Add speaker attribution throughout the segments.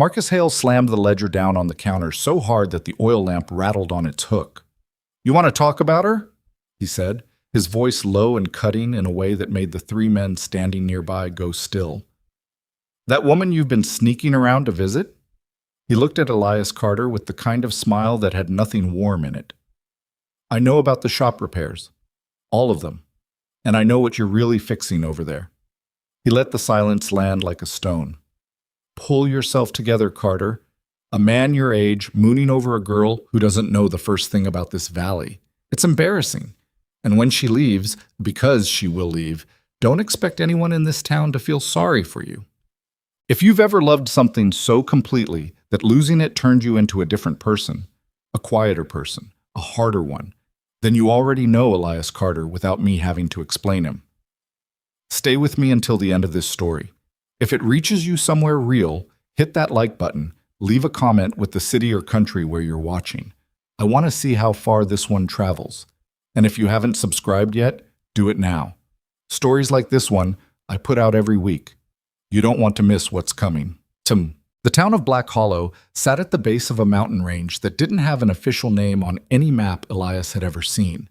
Speaker 1: Marcus Hale slammed the ledger down on the counter so hard that the oil lamp rattled on its hook. "You want to talk about her?" he said, his voice low and cutting in a way that made the three men standing nearby go still. "That woman you've been sneaking around to visit?" He looked at Elias Carter with the kind of smile that had nothing warm in it. "I know about the shop repairs. All of them. And I know what you're really fixing over there." He let the silence land like a stone. "Pull yourself together, Carter. A man your age mooning over a girl who doesn't know the first thing about this valley. It's embarrassing. And when she leaves, because she will leave, don't expect anyone in this town to feel sorry for you. If you've ever loved something so completely that losing it turned you into a different person, a quieter person, a harder one, then you already know Elias Carter without me having to explain him. Stay with me until the end of this story. If it reaches you somewhere real, hit that like button, leave a comment with the city or country where you're watching. I want to see how far this one travels. And if you haven't subscribed yet, do it now. Stories like this one, I put out every week. You don't want to miss what's coming. The town of Black Hollow sat at the base of a mountain range that didn't have an official name on any map Elias had ever seen.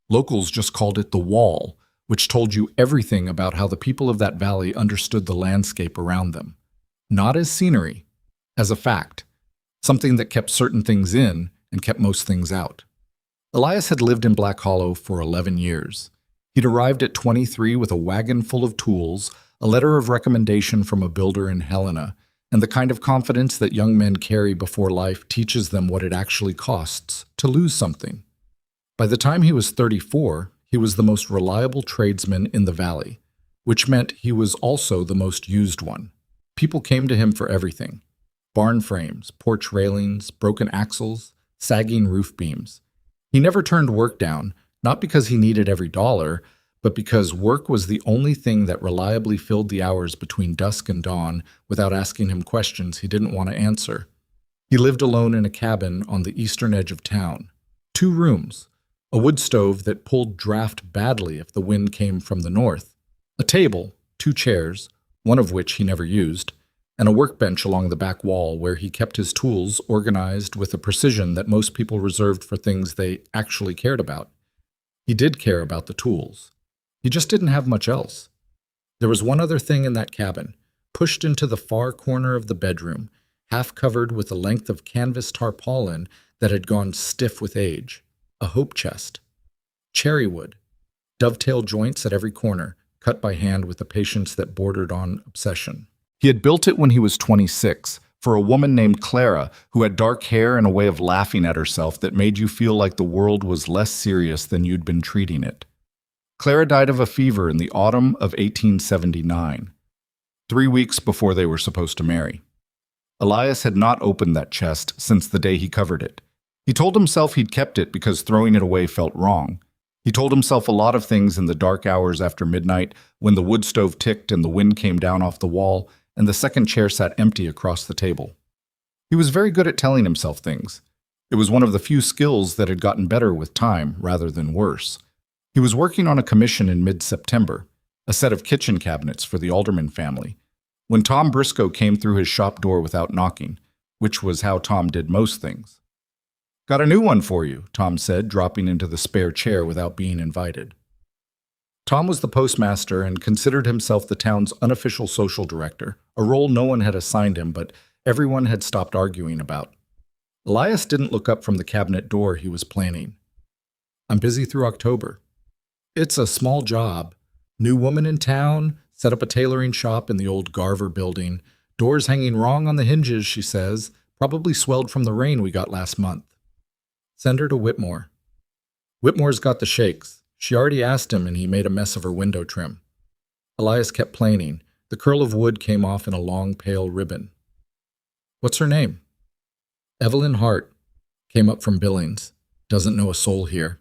Speaker 1: Locals just called it the Wall, which told you everything about how the people of that valley understood the landscape around them. Not as scenery, as a fact, something that kept certain things in and kept most things out. Elias had lived in Black Hollow for 11 years. He'd arrived at 23 with a wagon full of tools, a letter of recommendation from a builder in Helena, and the kind of confidence that young men carry before life teaches them what it actually costs to lose something. By the time he was 34, he was the most reliable tradesman in the valley, which meant he was also the most used one. People came to him for everything: barn frames, porch railings, broken axles, sagging roof beams. He never turned work down, not because he needed every dollar, but because work was the only thing that reliably filled the hours between dusk and dawn without asking him questions he didn't want to answer. He lived alone in a cabin on the eastern edge of town. 2 rooms, a wood stove that pulled draft badly if the wind came from the north, a table, 2 chairs, one of which he never used, and a workbench along the back wall where he kept his tools organized with a precision that most people reserved for things they actually cared about. He did care about the tools. He just didn't have much else. There was one other thing in that cabin, pushed into the far corner of the bedroom, half covered with a length of canvas tarpaulin that had gone stiff with age, a hope chest. Cherry wood, dovetail joints at every corner, cut by hand with a patience that bordered on obsession. He had built it when he was 26, for a woman named Clara who had dark hair and a way of laughing at herself that made you feel like the world was less serious than you'd been treating it. Clara died of a fever in the autumn of 1879, 3 weeks before they were supposed to marry. Elias had not opened that chest since the day he covered it. He told himself he'd kept it because throwing it away felt wrong. He told himself a lot of things in the dark hours after midnight when the wood stove ticked and the wind came down off the wall and the second chair sat empty across the table. He was very good at telling himself things. It was one of the few skills that had gotten better with time rather than worse. He was working on a commission in mid-September, a set of kitchen cabinets for the Alderman family, when Tom Briscoe came through his shop door without knocking, which was how Tom did most things. "Got a new one for you," Tom said, dropping into the spare chair without being invited. Tom was the postmaster and considered himself the town's unofficial social director, a role no one had assigned him but everyone had stopped arguing about. Elias didn't look up from the cabinet door he was planning. "I'm busy through October." "It's a small job. New woman in town, set up a tailoring shop in the old Garver building. Doors hanging wrong on the hinges, she says. Probably swelled from the rain we got last month. Send her to Whitmore." "Whitmore's got the shakes. She already asked him and he made a mess of her window trim." Elias kept planing. The curl of wood came off in a long, pale ribbon. "What's her name?" "Evelyn Hart. Came up from Billings. Doesn't know a soul here."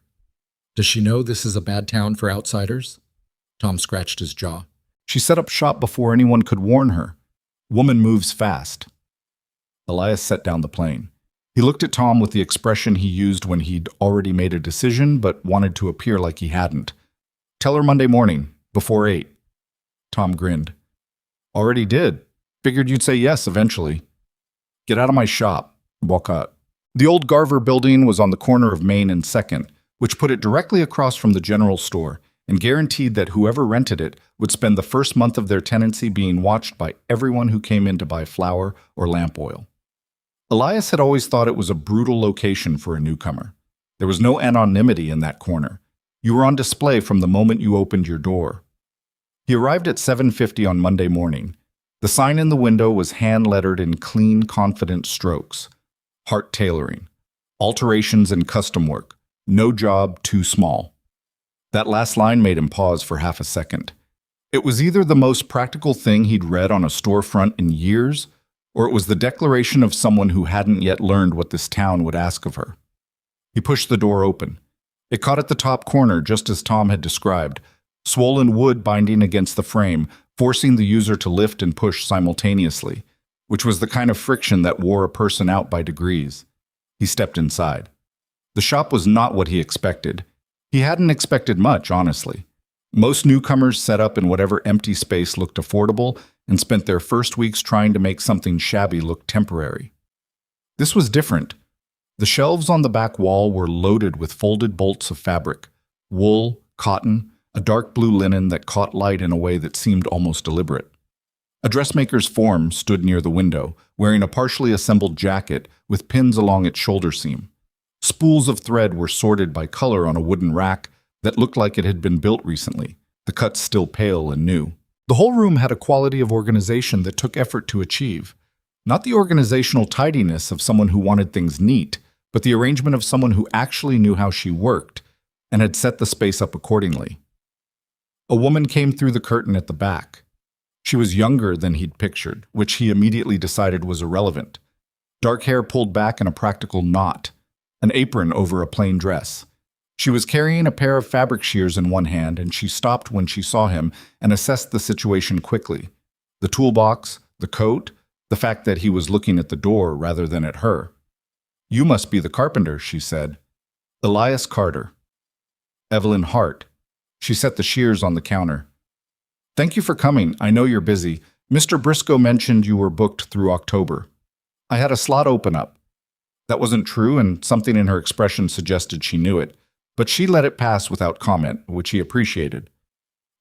Speaker 1: "Does she know this is a bad town for outsiders?" Tom scratched his jaw. "She set up shop before anyone could warn her. Woman moves fast." Elias set down the plane. He looked at Tom with the expression he used when he'd already made a decision but wanted to appear like he hadn't. "Tell her Monday morning, before 8. Tom grinned. "Already did. Figured you'd say yes eventually." Get out of my shop. Walk out. The old Garver building was on the corner of Main and 2nd, which put it directly across from the general store and guaranteed that whoever rented it would spend the first month of their tenancy being watched by everyone who came in to buy flour or lamp oil. Elias had always thought it was a brutal location for a newcomer. There was no anonymity in that corner. You were on display from the moment you opened your door. He arrived at 7:50 on Monday morning. The sign in the window was hand-lettered in clean, confident strokes. Hart Tailoring. Alterations and custom work. No job too small. That last line made him pause for half a second. It was either the most practical thing he'd read on a storefront in years, or it was the declaration of someone who hadn't yet learned what this town would ask of her. He pushed the door open. It caught at the top corner, just as Tom had described, swollen wood binding against the frame, forcing the user to lift and push simultaneously, which was the kind of friction that wore a person out by degrees. He stepped inside. The shop was not what he expected. He hadn't expected much, honestly. Most newcomers set up in whatever empty space looked affordable and spent their first weeks trying to make something shabby look temporary. This was different. The shelves on the back wall were loaded with folded bolts of fabric, wool, cotton, a dark blue linen that caught light in a way that seemed almost deliberate. A dressmaker's form stood near the window, wearing a partially assembled jacket with pins along its shoulder seam. Spools of thread were sorted by color on a wooden rack that looked like it had been built recently, the cuts still pale and new. The whole room had a quality of organization that took effort to achieve. Not the organizational tidiness of someone who wanted things neat, but the arrangement of someone who actually knew how she worked and had set the space up accordingly. A woman came through the curtain at the back. She was younger than he'd pictured, which he immediately decided was irrelevant. Dark hair pulled back in a practical knot, an apron over a plain dress. She was carrying a pair of fabric shears in one hand, and she stopped when she saw him and assessed the situation quickly. The toolbox, the coat, the fact that he was looking at the door rather than at her. "You must be the carpenter," she said. "Elias Carter." "Evelyn Hart." She set the shears on the counter. "Thank you for coming. I know you're busy. Mr. Briscoe mentioned you were booked through October. I had a slot open up." That wasn't true, and something in her expression suggested she knew it, but she let it pass without comment, which he appreciated.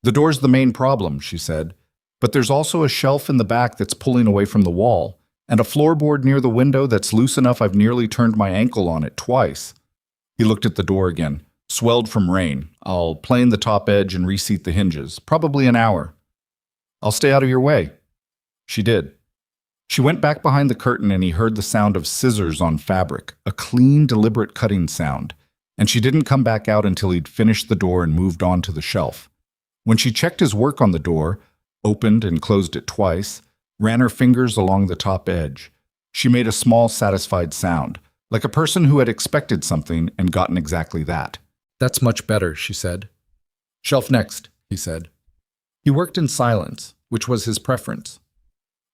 Speaker 1: "The door's the main problem," she said, "but there's also a shelf in the back that's pulling away from the wall, and a floorboard near the window that's loose enough I've nearly turned my ankle on it twice." He looked at the door again. "Swelled from rain. I'll plane the top edge and reseat the hinges. Probably an hour." "I'll stay out of your way." She did. She went back behind the curtain and he heard the sound of scissors on fabric, a clean, deliberate cutting sound, and she didn't come back out until he'd finished the door and moved on to the shelf. When she checked his work on the door, opened and closed it twice, ran her fingers along the top edge, she made a small, satisfied sound, like a person who had expected something and gotten exactly that. "That's much better," she said. "Shelf next," he said. He worked in silence, which was his preference.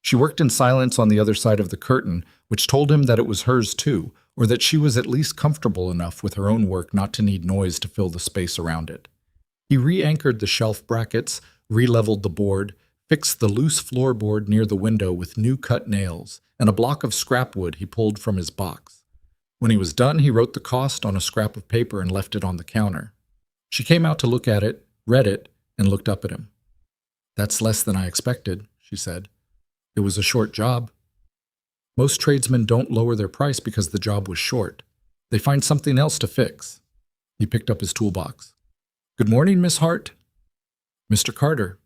Speaker 1: She worked in silence on the other side of the curtain, which told him that it was hers too, or that she was at least comfortable enough with her own work not to need noise to fill the space around it. He re-anchored the shelf brackets, re-leveled the board, fixed the loose floorboard near the window with new cut nails, and a block of scrap wood he pulled from his box. When he was done, he wrote the cost on a scrap of paper and left it on the counter. She came out to look at it, read it, and looked up at him. "That's less than I expected," she said. "It was a short job." Most tradesmen don't lower their price because the job was short. They find something else to fix. He picked up his toolbox. "Good morning, Miss Hart." "Mr. Carter."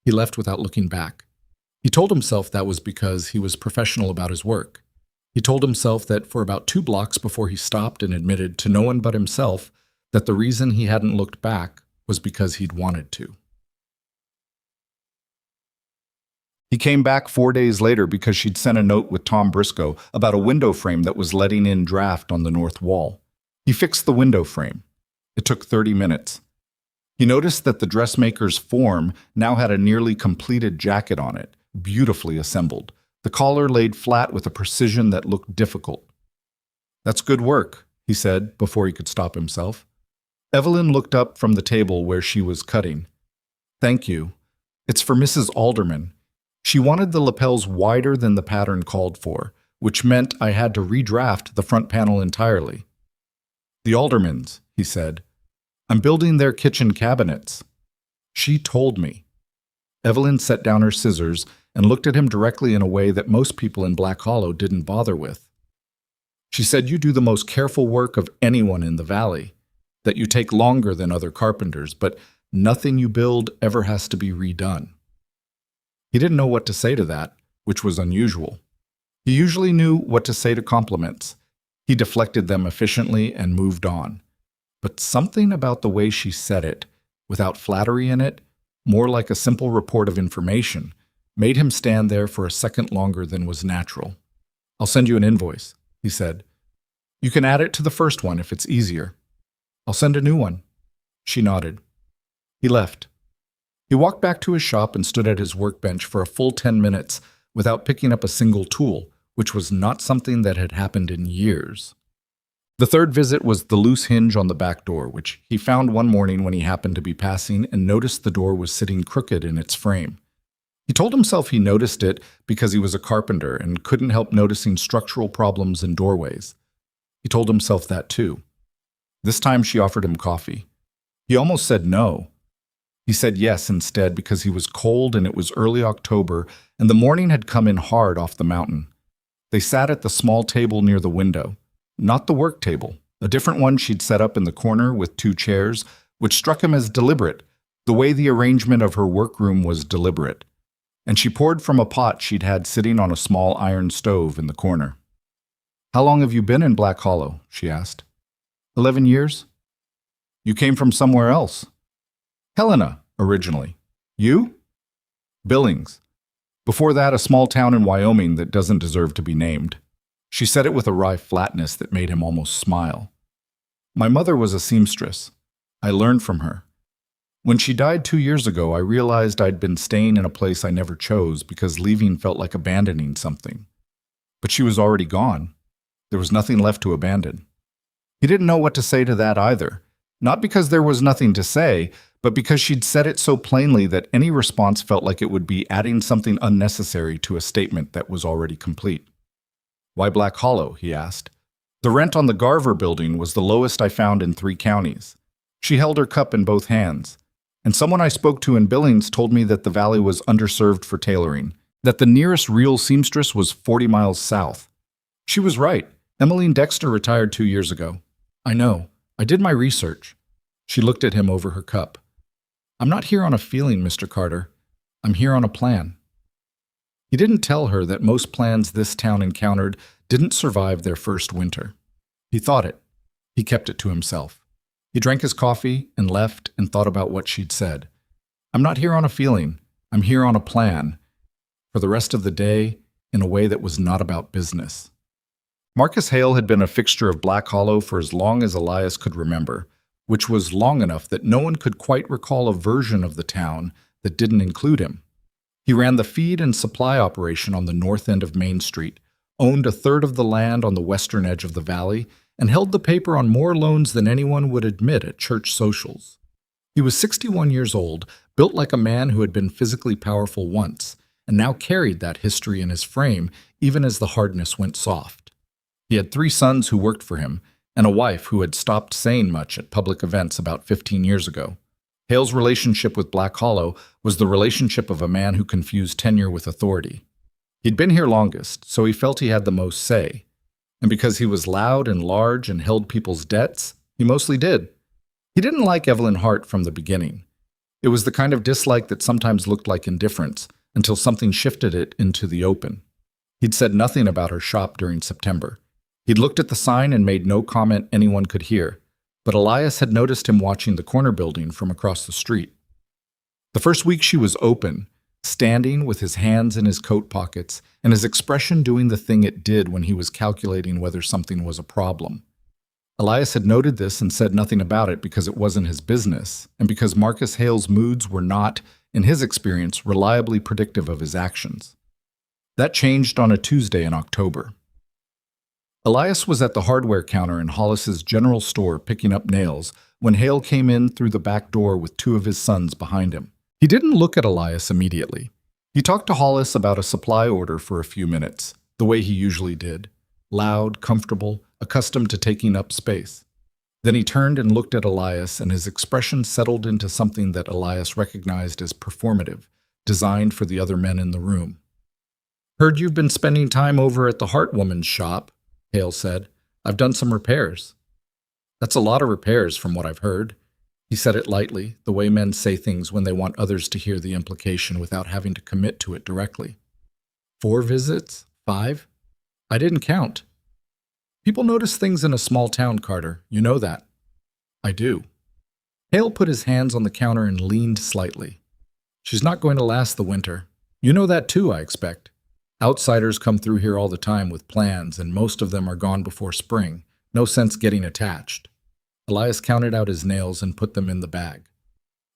Speaker 1: He left without looking back. He told himself that was because he was professional about his work. He told himself that for about 2 blocks before he stopped and admitted to no one but himself that the reason he hadn't looked back was because he'd wanted to. He came back 4 days later because she'd sent a note with Tom Briscoe about a window frame that was letting in draft on the north wall. He fixed the window frame. It took 30 minutes. He noticed that the dressmaker's form now had a nearly completed jacket on it, beautifully assembled. The collar laid flat with a precision that looked difficult. "That's good work," he said before he could stop himself. Evelyn looked up from the table where she was cutting. "Thank you. It's for Mrs. Alderman. She wanted the lapels wider than the pattern called for, which meant I had to redraft the front panel entirely. "The Aldermans," he said. "I'm building their kitchen cabinets." She told me. Evelyn set down her scissors and looked at him directly in a way that most people in Black Hollow didn't bother with. She said, "You do the most careful work of anyone in the valley, that you take longer than other carpenters, but nothing you build ever has to be redone." He didn't know what to say to that, which was unusual. He usually knew what to say to compliments. He deflected them efficiently and moved on. But something about the way she said it, without flattery in it, more like a simple report of information, made him stand there for a second longer than was natural. "I'll send you an invoice," he said. "You can add it to the first one if it's easier." "I'll send a new one." She nodded. He left. He walked back to his shop and stood at his workbench for a full 10 minutes without picking up a single tool, which was not something that had happened in years. The third visit was the loose hinge on the back door, which he found one morning when he happened to be passing and noticed the door was sitting crooked in its frame. He told himself he noticed it because he was a carpenter and couldn't help noticing structural problems in doorways. He told himself that too. This time she offered him coffee. He almost said no. He said yes instead because he was cold and it was early October and the morning had come in hard off the mountain. They sat at the small table near the window. Not the work table, a different one she'd set up in the corner with 2 chairs, which struck him as deliberate, the way the arrangement of her workroom was deliberate. And she poured from a pot she'd had sitting on a small iron stove in the corner. "How long have you been in Black Hollow?" she asked. 11 years. "You came from somewhere else." "Helena, originally. You?" "Billings. Before that, a small town in Wyoming that doesn't deserve to be named." She said it with a wry flatness that made him almost smile. "My mother was a seamstress. I learned from her. When she died 2 years ago, I realized I'd been staying in a place I never chose because leaving felt like abandoning something. But she was already gone. There was nothing left to abandon." He didn't know what to say to that either. Not because there was nothing to say, but because she'd said it so plainly that any response felt like it would be adding something unnecessary to a statement that was already complete. "Why Black Hollow?" he asked. "The rent on the Garver building was the lowest I found in 3 counties. She held her cup in both hands. And someone I spoke to in Billings told me that the valley was underserved for tailoring, that the nearest real seamstress was 40 miles south. She was right. Emmeline Dexter retired 2 years ago. I know. I did my research." She looked at him over her cup. "I'm not here on a feeling, Mr. Carter. I'm here on a plan." He didn't tell her that most plans this town encountered didn't survive their first winter. He thought it. He kept it to himself. He drank his coffee and left and thought about what she'd said. "I'm not here on a feeling. I'm here on a plan." For the rest of the day, in a way that was not about business. Marcus Hale had been a fixture of Black Hollow for as long as Elias could remember, which was long enough that no one could quite recall a version of the town that didn't include him. He ran the feed and supply operation on the north end of Main Street, owned a third of the land on the western edge of the valley, and held the paper on more loans than anyone would admit at church socials. He was 61 years old, built like a man who had been physically powerful once, and now carried that history in his frame even as the hardness went soft. He had 3 sons who worked for him, and a wife who had stopped saying much at public events about 15 years ago. Hale's relationship with Black Hollow was the relationship of a man who confused tenure with authority. He'd been here longest, so he felt he had the most say. And because he was loud and large and held people's debts, he mostly did. He didn't like Evelyn Hart from the beginning. It was the kind of dislike that sometimes looked like indifference until something shifted it into the open. He'd said nothing about her shop during September. He'd looked at the sign and made no comment anyone could hear. But Elias had noticed him watching the corner building from across the street. The first week she was open, standing with his hands in his coat pockets and his expression doing the thing it did when he was calculating whether something was a problem. Elias had noted this and said nothing about it because it wasn't his business, and because Marcus Hale's moods were not, in his experience, reliably predictive of his actions. That changed on a Tuesday in October. Elias was at the hardware counter in Hollis's general store picking up nails when Hale came in through the back door with 2 of his sons behind him. He didn't look at Elias immediately. He talked to Hollis about a supply order for a few minutes, the way he usually did, loud, comfortable, accustomed to taking up space. Then he turned and looked at Elias, and his expression settled into something that Elias recognized as performative, designed for the other men in the room. "Heard you've been spending time over at the Hart woman's shop," Hale said. "I've done some repairs." "That's a lot of repairs from what I've heard." He said it lightly, the way men say things when they want others to hear the implication without having to commit to it directly. 4 visits? 5? I didn't count. People notice things in a small town, Carter. You know that. I do. Hale put his hands on the counter and leaned slightly. She's not going to last the winter. You know that too, I expect. Outsiders come through here all the time with plans, and most of them are gone before spring. No sense getting attached. Elias counted out his nails and put them in the bag.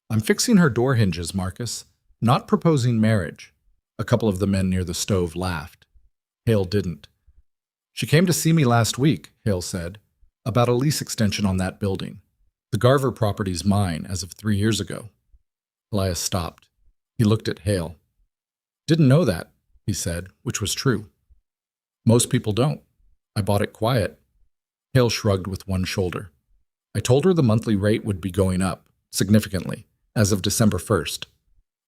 Speaker 1: I'm fixing her door hinges, Marcus. Not proposing marriage. A couple of the men near the stove laughed. Hale didn't. She came to see me last week, Hale said, about a lease extension on that building. The Garver property's mine as of 3 years ago. Elias stopped. He looked at Hale. Didn't know that, he said, which was true. Most people don't. I bought it quiet. Hale shrugged with one shoulder. I told her the monthly rate would be going up, significantly, as of December 1st.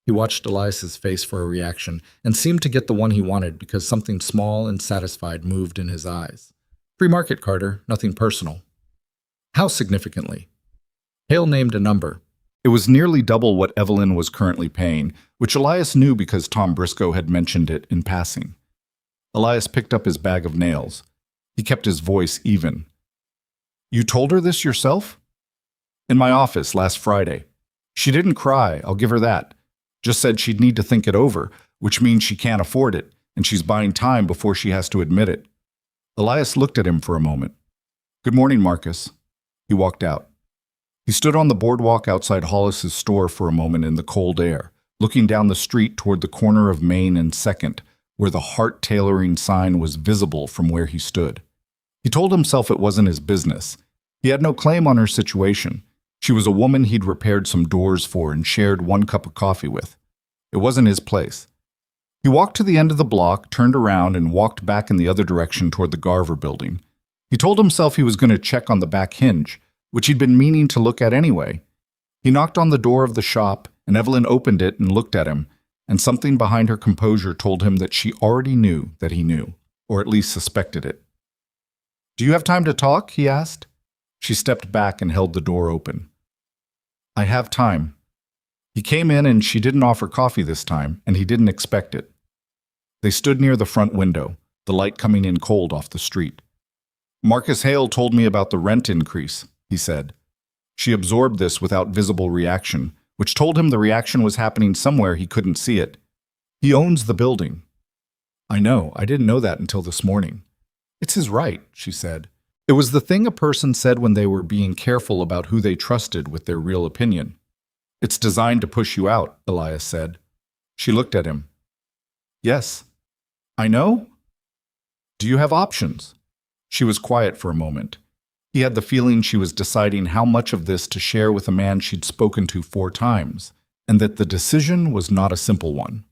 Speaker 1: He watched Elias's face for a reaction and seemed to get the one he wanted because something small and satisfied moved in his eyes. Free market, Carter, nothing personal. How significantly? Hale named a number. It was nearly double what Evelyn was currently paying, which Elias knew because Tom Briscoe had mentioned it in passing. Elias picked up his bag of nails. He kept his voice even. You told her this yourself? In my office last Friday. She didn't cry, I'll give her that. Just said she'd need to think it over, which means she can't afford it, and she's buying time before she has to admit it. Elias looked at him for a moment. Good morning, Marcus. He walked out. He stood on the boardwalk outside Hollis's store for a moment in the cold air, looking down the street toward the corner of Main and 2nd, where the Hart tailoring sign was visible from where he stood. He told himself it wasn't his business. He had no claim on her situation. She was a woman he'd repaired some doors for and shared 1 cup of coffee with. It wasn't his place. He walked to the end of the block, turned around, and walked back in the other direction toward the Garver building. He told himself he was going to check on the back hinge, which he'd been meaning to look at anyway. He knocked on the door of the shop, and Evelyn opened it and looked at him, and something behind her composure told him that she already knew that he knew, or at least suspected it. Do you have time to talk? He asked. She stepped back and held the door open. I have time. He came in and she didn't offer coffee this time, and he didn't expect it. They stood near the front window, the light coming in cold off the street. Marcus Hale told me about the rent increase, he said. She absorbed this without visible reaction, which told him the reaction was happening somewhere he couldn't see it. He owns the building. I know, I didn't know that until this morning. It's his right, she said. It was the thing a person said when they were being careful about who they trusted with their real opinion. It's designed to push you out, Elias said. She looked at him. Yes. I know? Do you have options? She was quiet for a moment. He had the feeling she was deciding how much of this to share with a man she'd spoken to 4 times, and that the decision was not a simple one.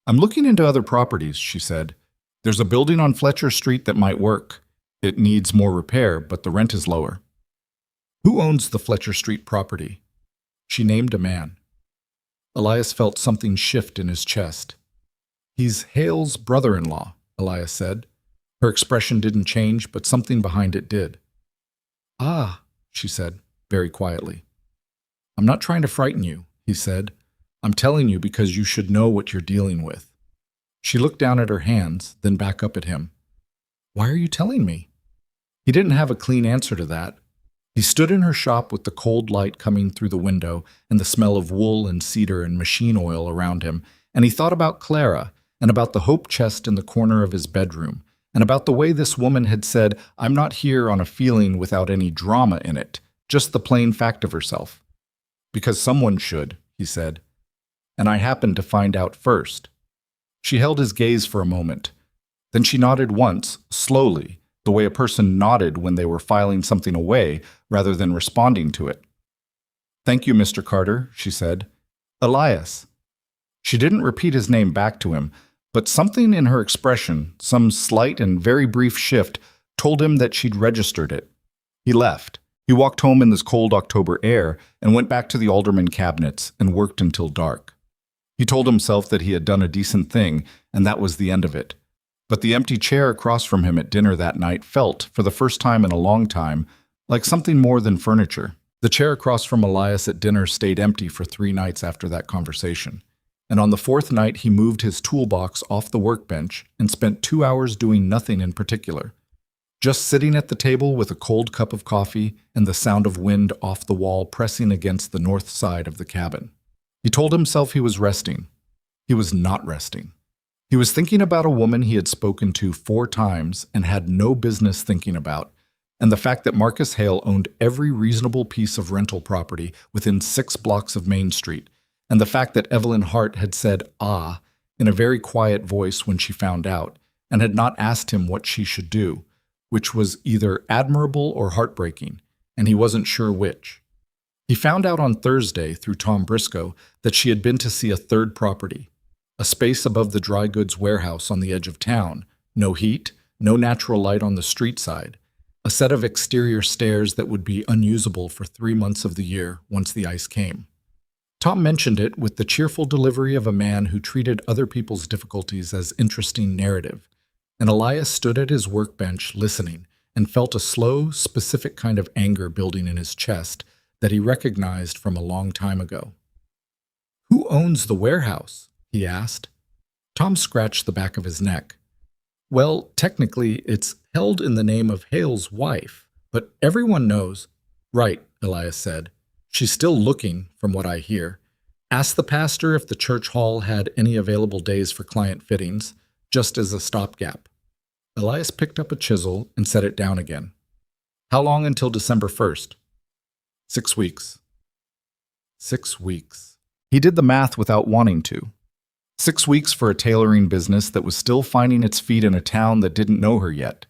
Speaker 1: I'm looking into other properties, she said. There's a building on Fletcher Street that might work. It needs more repair, but the rent is lower. Who owns the Fletcher Street property? She named a man. Elias felt something shift in his chest. He's Hale's brother-in-law, Elias said. Her expression didn't change, but something behind it did. Ah, she said, very quietly. I'm not trying to frighten you, he said. I'm telling you because you should know what you're dealing with. She looked down at her hands, then back up at him. Why are you telling me? He didn't have a clean answer to that. He stood in her shop with the cold light coming through the window and the smell of wool and cedar and machine oil around him, and he thought about Clara and about the hope chest in the corner of his bedroom, and about the way this woman had said, I'm not here on a feeling without any drama in it, just the plain fact of herself. Because someone should, he said. And I happened to find out first. She held his gaze for a moment. Then she nodded once, slowly, the way a person nodded when they were filing something away rather than responding to it. Thank you, Mr. Carter, she said. Elias. She didn't repeat his name back to him, But something in her expression, some slight and very brief shift, told him that she'd registered it. He left. He walked home in this cold October air and went back to the alderman cabinets and worked until dark. He told himself that he had done a decent thing, and that was the end of it. But the empty chair across from him at dinner that night felt, for the first time in a long time, like something more than furniture. The chair across from Elias at dinner stayed empty for 3 nights after that conversation. And on the 4th night, he moved his toolbox off the workbench and spent 2 hours doing nothing in particular. Just sitting at the table with a cold cup of coffee and the sound of wind off the wall pressing against the north side of the cabin. He told himself he was resting. He was not resting. He was thinking about a woman he had spoken to 4 times and had no business thinking about, and the fact that Marcus Hale owned every reasonable piece of rental property within 6 blocks of Main Street, and the fact that Evelyn Hart had said "ah" in a very quiet voice when she found out, and had not asked him what she should do, which was either admirable or heartbreaking, and he wasn't sure which. He found out on Thursday, through Tom Briscoe, that she had been to see a 3rd property, a space above the dry goods warehouse on the edge of town, no heat, no natural light on the street side, a set of exterior stairs that would be unusable for 3 months of the year once the ice came. Tom mentioned it with the cheerful delivery of a man who treated other people's difficulties as interesting narrative, and Elias stood at his workbench listening and felt a slow, specific kind of anger building in his chest that he recognized from a long time ago. "Who owns the warehouse?" he asked. Tom scratched the back of his neck. "Well, technically, it's held in the name of Hale's wife, but everyone knows." "Right," Elias said. "She's still looking, from what I hear. Ask the pastor if the church hall had any available days for client fittings, just as a stopgap." Elias picked up a chisel and set it down again. "How long until December 1st? 6 weeks. 6 weeks. He did the math without wanting to. 6 weeks for a tailoring business that was still finding its feet in a town that didn't know her yet.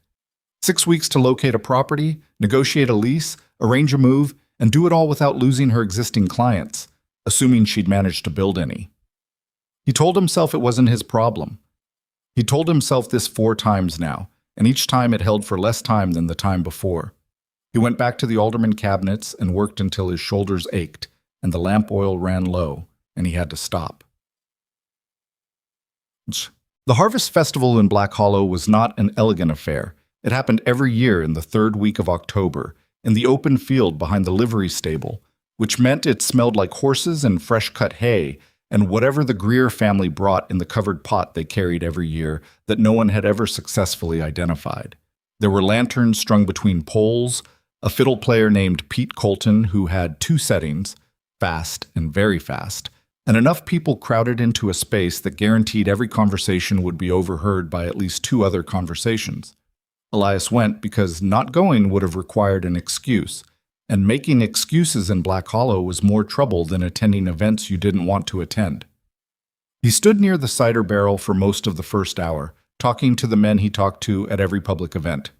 Speaker 1: 6 weeks to locate a property, negotiate a lease, arrange a move, and do it all without losing her existing clients, assuming she'd managed to build any. He told himself it wasn't his problem. He told himself this 4 times now, and each time it held for less time than the time before. He went back to the alderman cabinets and worked until his shoulders ached, and the lamp oil ran low, and he had to stop. The Harvest Festival in Black Hollow was not an elegant affair. It happened every year in the 3rd week of October, in the open field behind the livery stable, which meant it smelled like horses and fresh-cut hay, and whatever the Greer family brought in the covered pot they carried every year that no one had ever successfully identified. There were lanterns strung between poles, a fiddle player named Pete Colton who had 2 settings, fast and very fast, and enough people crowded into a space that guaranteed every conversation would be overheard by at least 2 other conversations. Elias went because not going would have required an excuse, and making excuses in Black Hollow was more trouble than attending events you didn't want to attend. He stood near the cider barrel for most of the first hour, talking to the men he talked to at every public event.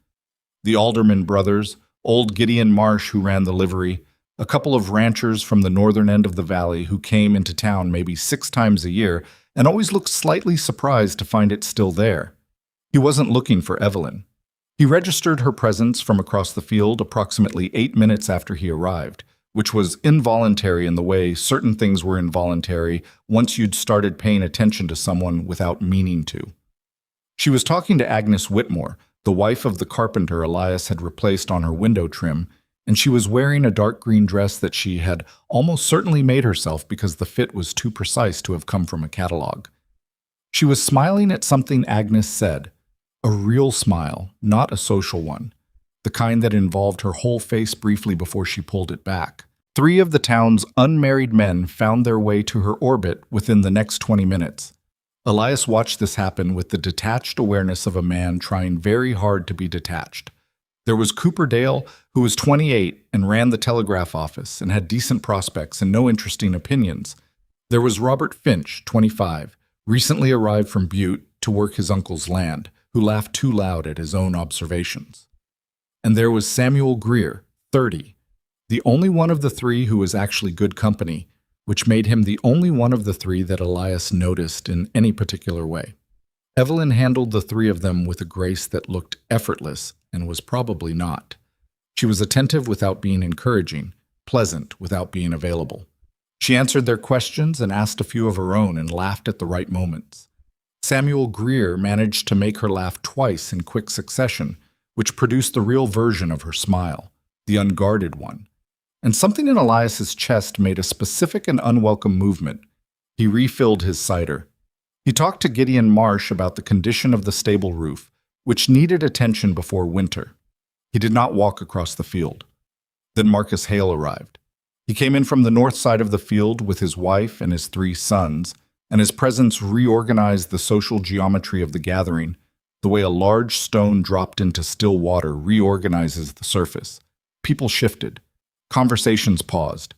Speaker 1: The Alderman brothers, old Gideon Marsh who ran the livery, a couple of ranchers from the northern end of the valley who came into town maybe 6 times a year and always looked slightly surprised to find it still there. He wasn't looking for Evelyn. He registered her presence from across the field approximately 8 minutes after he arrived, which was involuntary in the way certain things were involuntary once you'd started paying attention to someone without meaning to. She was talking to Agnes Whitmore, the wife of the carpenter Elias had replaced on her window trim, and she was wearing a dark green dress that she had almost certainly made herself because the fit was too precise to have come from a catalog. She was smiling at something Agnes said, a real smile, not a social one, the kind that involved her whole face briefly before she pulled it back. 3 of the town's unmarried men found their way to her orbit within the next 20 minutes. Elias watched this happen with the detached awareness of a man trying very hard to be detached. There was Cooper Dale, who was 28 and ran the telegraph office and had decent prospects and no interesting opinions. There was Robert Finch, 25, recently arrived from Butte to work his uncle's land, who laughed too loud at his own observations. And there was Samuel Greer, 30, the only one of the 3 who was actually good company, which made him the only one of the 3 that Elias noticed in any particular way. Evelyn handled the three of them with a grace that looked effortless and was probably not. She was attentive without being encouraging, pleasant without being available. She answered their questions and asked a few of her own and laughed at the right moments. Samuel Greer managed to make her laugh twice in quick succession, which produced the real version of her smile, the unguarded one. And something in Elias's chest made a specific and unwelcome movement. He refilled his cider. He talked to Gideon Marsh about the condition of the stable roof, which needed attention before winter. He did not walk across the field. Then Marcus Hale arrived. He came in from the north side of the field with his wife and his 3 sons, and his presence reorganized the social geometry of the gathering, the way a large stone dropped into still water reorganizes the surface. People shifted. Conversations paused.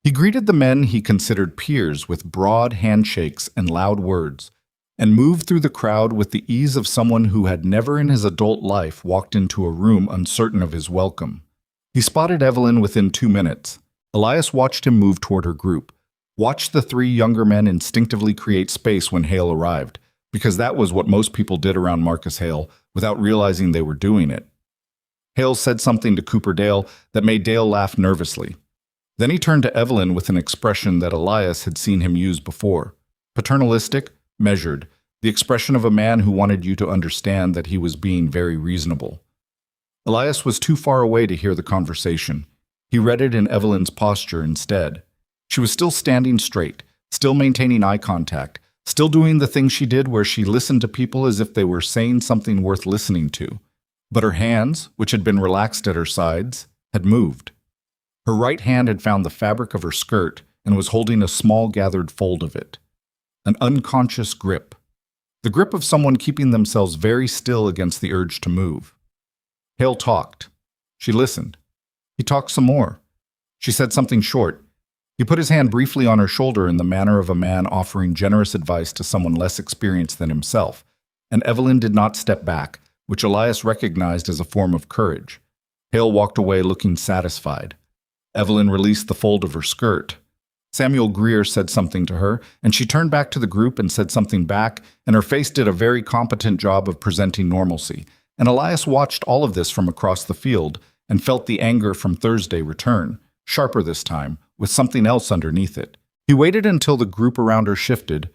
Speaker 1: He greeted the men he considered peers with broad handshakes and loud words, and moved through the crowd with the ease of someone who had never in his adult life walked into a room uncertain of his welcome. He spotted Evelyn within 2 minutes. Elias watched him move toward her group, watched the 3 younger men instinctively create space when Hale arrived, because that was what most people did around Marcus Hale without realizing they were doing it. Hale said something to Cooper Dale that made Dale laugh nervously. Then he turned to Evelyn with an expression that Elias had seen him use before. Paternalistic, measured, the expression of a man who wanted you to understand that he was being very reasonable. Elias was too far away to hear the conversation. He read it in Evelyn's posture instead. She was still standing straight, still maintaining eye contact, still doing the thing she did where she listened to people as if they were saying something worth listening to. But her hands, which had been relaxed at her sides, had moved. Her right hand had found the fabric of her skirt and was holding a small gathered fold of it. An unconscious grip. The grip of someone keeping themselves very still against the urge to move. Hale talked. She listened. He talked some more. She said something short. He put his hand briefly on her shoulder in the manner of a man offering generous advice to someone less experienced than himself, and Evelyn did not step back, which Elias recognized as a form of courage. Hale walked away looking satisfied. Evelyn released the fold of her skirt. Samuel Greer said something to her, and she turned back to the group and said something back, and her face did a very competent job of presenting normalcy. And Elias watched all of this from across the field and felt the anger from Thursday return, sharper this time, with something else underneath it. He waited until the group around her shifted,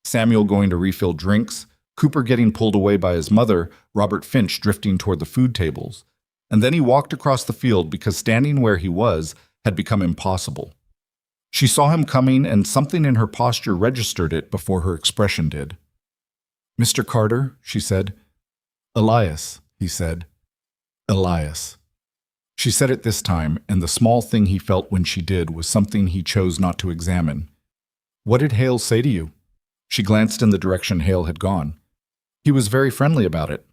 Speaker 1: Samuel going to refill drinks, Cooper getting pulled away by his mother, Robert Finch drifting toward the food tables. And then he walked across the field because standing where he was had become impossible. She saw him coming, and something in her posture registered it before her expression did. "Mr. Carter," she said. "Elias," he said. "Elias." She said it this time, and the small thing he felt when she did was something he chose not to examine. "What did Hale say to you?" She glanced in the direction Hale had gone. "He was very friendly about it."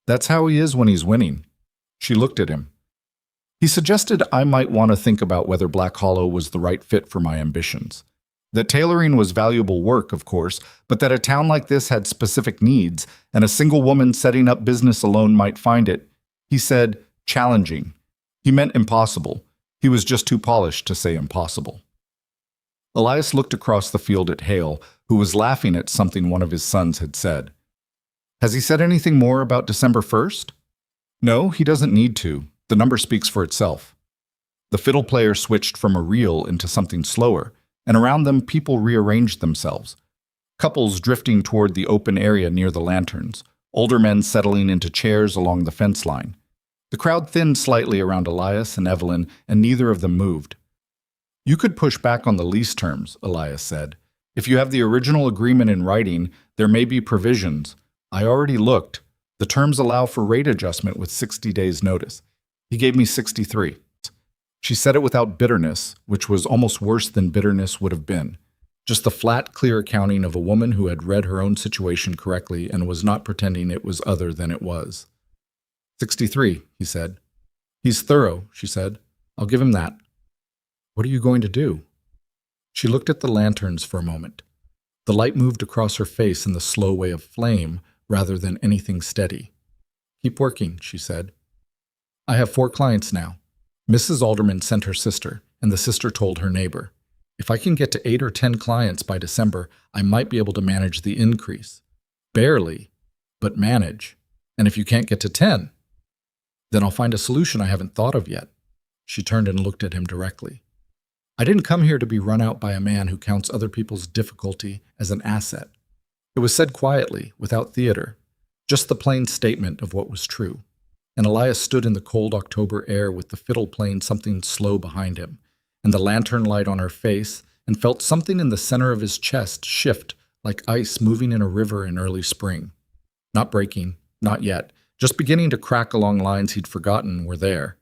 Speaker 1: "That's how he is when he's winning." She looked at him. "He suggested I might want to think about whether Black Hollow was the right fit for my ambitions. That tailoring was valuable work, of course, but that a town like this had specific needs, and a single woman setting up business alone might find it," he said, "challenging." He meant impossible. He was just too polished to say impossible. Elias looked across the field at Hale, who was laughing at something one of his sons had said. "Has he said anything more about December 1st? "No, he doesn't need to. The number speaks for itself." The fiddle player switched from a reel into something slower, and around them people rearranged themselves. Couples drifting toward the open area near the lanterns, older men settling into chairs along the fence line. The crowd thinned slightly around Elias and Evelyn, and neither of them moved. "You could push back on the lease terms," Elias said. "If you have the original agreement in writing, there may be provisions. I already looked. The terms allow for rate adjustment with 60 days' notice." He gave me 63. She said it without bitterness, which was almost worse than bitterness would have been. Just the flat, clear accounting of a woman who had read her own situation correctly and was not pretending it was other than it was. 63, he said. "He's thorough," she said. "I'll give him that." "What are you going to do?" She looked at the lanterns for a moment. The light moved across her face in the slow way of flame rather than anything steady. "Keep working," she said. "I have 4 clients now. Mrs. Alderman sent her sister, and the sister told her neighbor. If I can get to 8 or 10 clients by December, I might be able to manage the increase. Barely, but manage. And if you can't get to 10, then I'll find a solution I haven't thought of yet. She turned and looked at him directly. I didn't come here to be run out by a man who counts other people's difficulty as an asset. It was said quietly, without theater, just the plain statement of what was true. And Elias stood in the cold October air with the fiddle playing something slow behind him, and the lantern light on her face, and felt something in the center of his chest shift like ice moving in a river in early spring. Not breaking, not yet, just beginning to crack along lines he'd forgotten were there.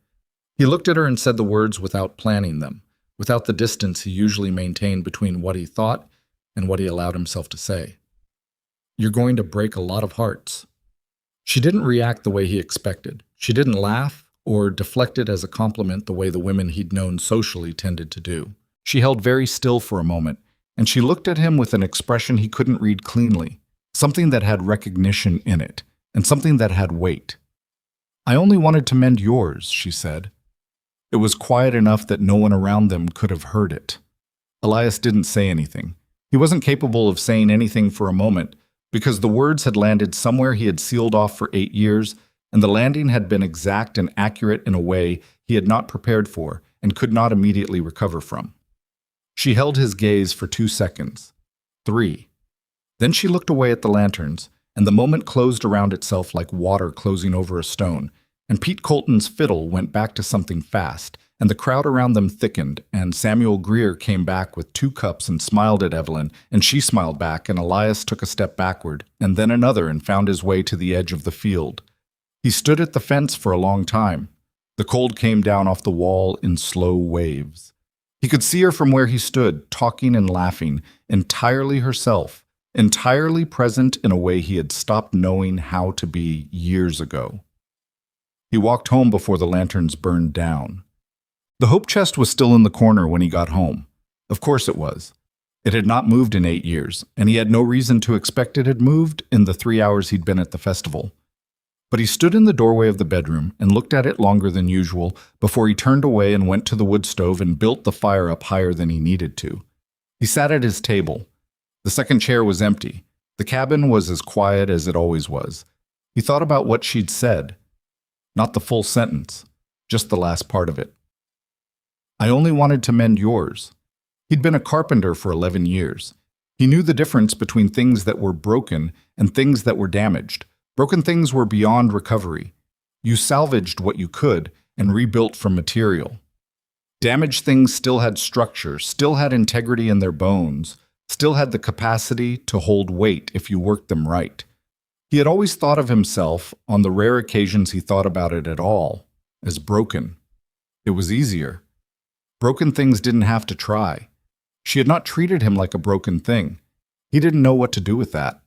Speaker 1: He looked at her and said the words without planning them, without the distance he usually maintained between what he thought and what he allowed himself to say. You're going to break a lot of hearts. She didn't react the way he expected. She didn't laugh or deflect it as a compliment the way the women he'd known socially tended to do. She held very still for a moment, and she looked at him with an expression he couldn't read cleanly, something that had recognition in it, and something that had weight. I only wanted to mend yours, she said. It was quiet enough that no one around them could have heard it. Elias didn't say anything. He wasn't capable of saying anything for a moment, because the words had landed somewhere he had sealed off for 8 years, and the landing had been exact and accurate in a way he had not prepared for and could not immediately recover from. She held his gaze for 2 seconds. 3. Then she looked away at the lanterns, and the moment closed around itself like water closing over a stone, and Pete Colton's fiddle went back to something fast, and the crowd around them thickened, and Samuel Greer came back with 2 cups and smiled at Evelyn, and she smiled back, and Elias took a step backward, and then another, and found his way to the edge of the field. He stood at the fence for a long time. The cold came down off the wall in slow waves. He could see her from where he stood, talking and laughing, entirely herself, entirely present in a way he had stopped knowing how to be years ago. He walked home before the lanterns burned down. The hope chest was still in the corner when he got home. Of course it was. It had not moved in 8 years, and he had no reason to expect it had moved in the 3 hours he'd been at the festival. But he stood in the doorway of the bedroom and looked at it longer than usual before he turned away and went to the wood stove and built the fire up higher than he needed to. He sat at his table. The second chair was empty. The cabin was as quiet as it always was. He thought about what she'd said. Not the full sentence, just the last part of it. I only wanted to mend yours. He'd been a carpenter for 11 years. He knew the difference between things that were broken and things that were damaged. Broken things were beyond recovery. You salvaged what you could and rebuilt from material. Damaged things still had structure, still had integrity in their bones, still had the capacity to hold weight if you worked them right. He had always thought of himself, on the rare occasions he thought about it at all, as broken. It was easier. Broken things didn't have to try. She had not treated him like a broken thing. He didn't know what to do with that.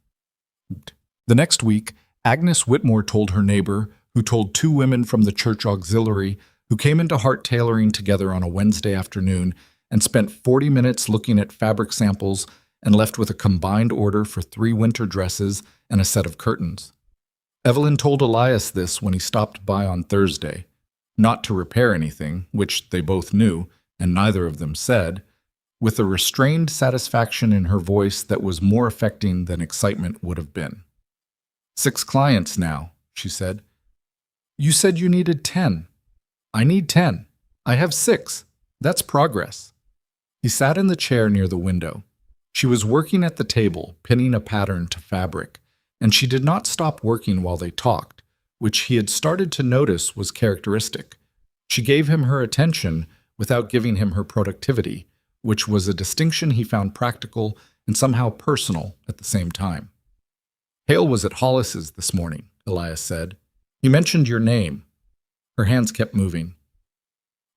Speaker 1: The next week, Agnes Whitmore told her neighbor, who told 2 women from the church auxiliary, who came into Hart Tailoring together on a Wednesday afternoon and spent 40 minutes looking at fabric samples and left with a combined order for 3 winter dresses and a set of curtains. Evelyn told Elias this when he stopped by on Thursday, not to repair anything, which they both knew, and neither of them said, with a restrained satisfaction in her voice that was more affecting than excitement would have been. 6 clients now, she said. You said you needed 10. I need 10. I have 6. That's progress. He sat in the chair near the window. She was working at the table, pinning a pattern to fabric, and she did not stop working while they talked, which he had started to notice was characteristic. She gave him her attention without giving him her productivity, which was a distinction he found practical and somehow personal at the same time. Hale was at Hollis's this morning, Elias said. He mentioned your name. Her hands kept moving.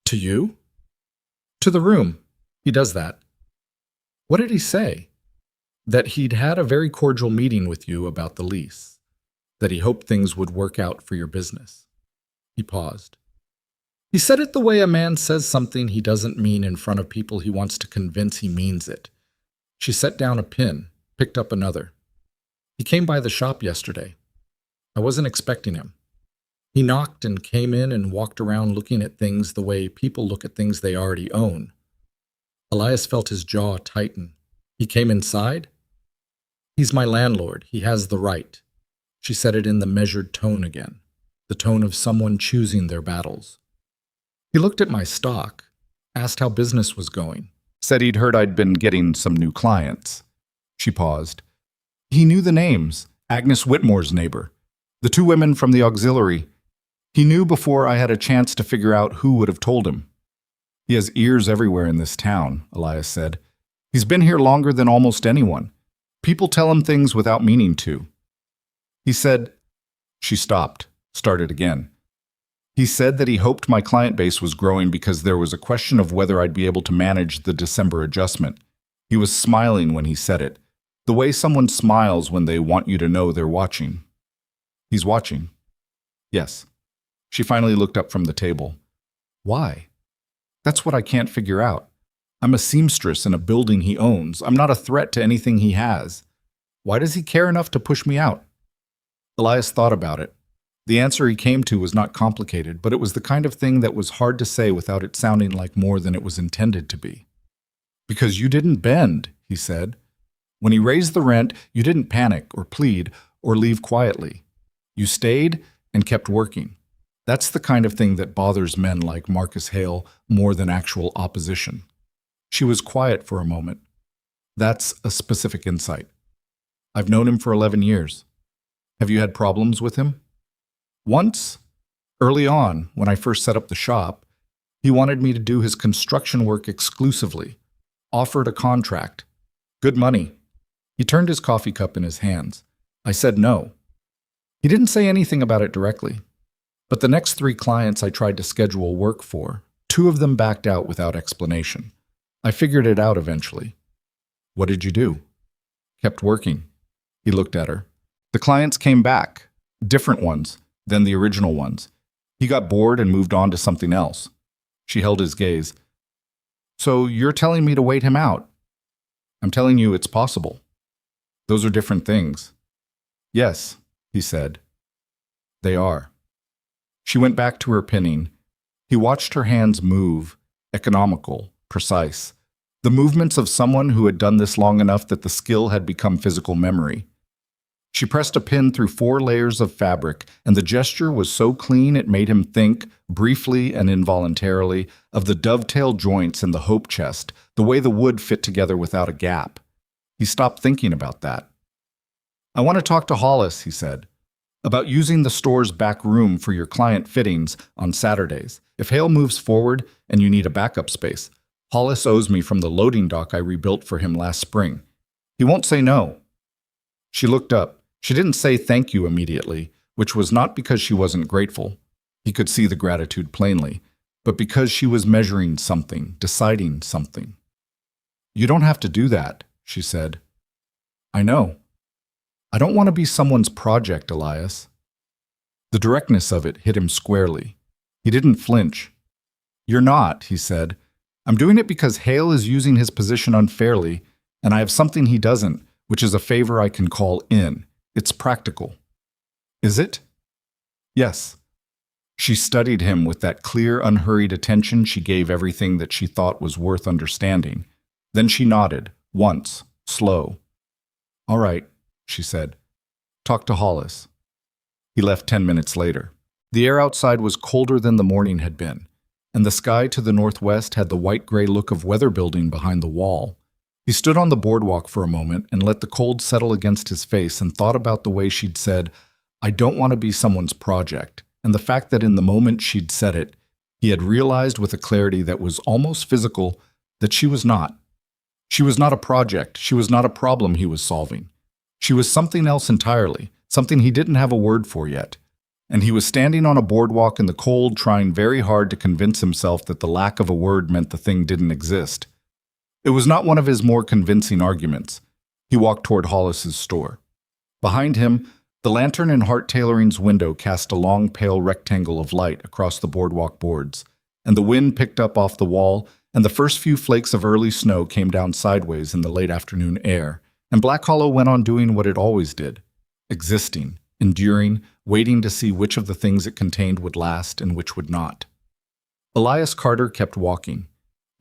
Speaker 1: To you? To the room. He does that. What did he say? That he'd had a very cordial meeting with you about the lease. That he hoped things would work out for your business. He paused. He said it the way a man says something he doesn't mean in front of people he wants to convince he means it. She set down a pin, picked up another. He came by the shop yesterday. I wasn't expecting him. He knocked and came in and walked around looking at things the way people look at things they already own. Elias felt his jaw tighten. He came inside? He's my landlord. He has the right. She said it in the measured tone again, the tone of someone choosing their battles. He looked at my stock, asked how business was going, said he'd heard I'd been getting some new clients. She paused. He knew the names, Agnes Whitmore's neighbor, the two women from the auxiliary. He knew before I had a chance to figure out who would have told him. He has ears everywhere in this town, Elias said. He's been here longer than almost anyone. People tell him things without meaning to. He said, she stopped, started again. He said that he hoped my client base was growing because there was a question of whether I'd be able to manage the December adjustment. He was smiling when he said it, the way someone smiles when they want you to know they're watching. He's watching. Yes. She finally looked up from the table. Why? That's what I can't figure out. I'm a seamstress in a building he owns. I'm not a threat to anything he has. Why does he care enough to push me out? Elias thought about it. The answer he came to was not complicated, but it was the kind of thing that was hard to say without it sounding like more than it was intended to be. Because you didn't bend, he said. When he raised the rent, you didn't panic or plead or leave quietly. You stayed and kept working. That's the kind of thing that bothers men like Marcus Hale more than actual opposition. She was quiet for a moment. That's a specific insight. I've known him for 11 years. Have you had problems with him? Once, early on, when I first set up the shop, he wanted me to do his construction work exclusively, offered a contract, good money. He turned his coffee cup in his hands. I said no. He didn't say anything about it directly, but the next 3 clients I tried to schedule work for, 2 of them backed out without explanation. I figured it out eventually. What did you do? Kept working. He looked at her. The clients came back, different ones than the original ones. He got bored and moved on to something else. She held his gaze. So you're telling me to wait him out? I'm telling you it's possible. Those are different things. Yes, he said. They are. She went back to her pinning. He watched her hands move, economical, precise. The movements of someone who had done this long enough that the skill had become physical memory. She pressed a pin through 4 layers of fabric, and the gesture was so clean it made him think, briefly and involuntarily, of the dovetail joints in the hope chest, the way the wood fit together without a gap. He stopped thinking about that. I want to talk to Hollis, he said, about using the store's back room for your client fittings on Saturdays. If Hale moves forward and you need a backup space, Hollis owes me from the loading dock I rebuilt for him last spring. He won't say no. She looked up. She didn't say thank you immediately, which was not because she wasn't grateful. He could see the gratitude plainly, but because she was measuring something, deciding something. You don't have to do that, she said. I know. I don't want to be someone's project, Elias. The directness of it hit him squarely. He didn't flinch. You're not, he said. I'm doing it because Hale is using his position unfairly, and I have something he doesn't, which is a favor I can call in. It's practical. Is it? Yes. She studied him with that clear, unhurried attention she gave everything that she thought was worth understanding. Then she nodded, once, slow. All right, she said. Talk to Hollis. He left 10 minutes later. The air outside was colder than the morning had been, and the sky to the northwest had the white-gray look of weather building behind the wall. He stood on the boardwalk for a moment and let the cold settle against his face and thought about the way she'd said, I don't want to be someone's project, and the fact that in the moment she'd said it, he had realized with a clarity that was almost physical that she was not. She was not a project. She was not a problem he was solving. She was something else entirely, something he didn't have a word for yet. And he was standing on a boardwalk in the cold, trying very hard to convince himself that the lack of a word meant the thing didn't exist. It was not one of his more convincing arguments. He walked toward Hollis's store. Behind him, the lantern in Hart Tailoring's window cast a long, pale rectangle of light across the boardwalk boards, and the wind picked up off the wall, and the first few flakes of early snow came down sideways in the late afternoon air, and Black Hollow went on doing what it always did, existing, enduring, waiting to see which of the things it contained would last and which would not. Elias Carter kept walking.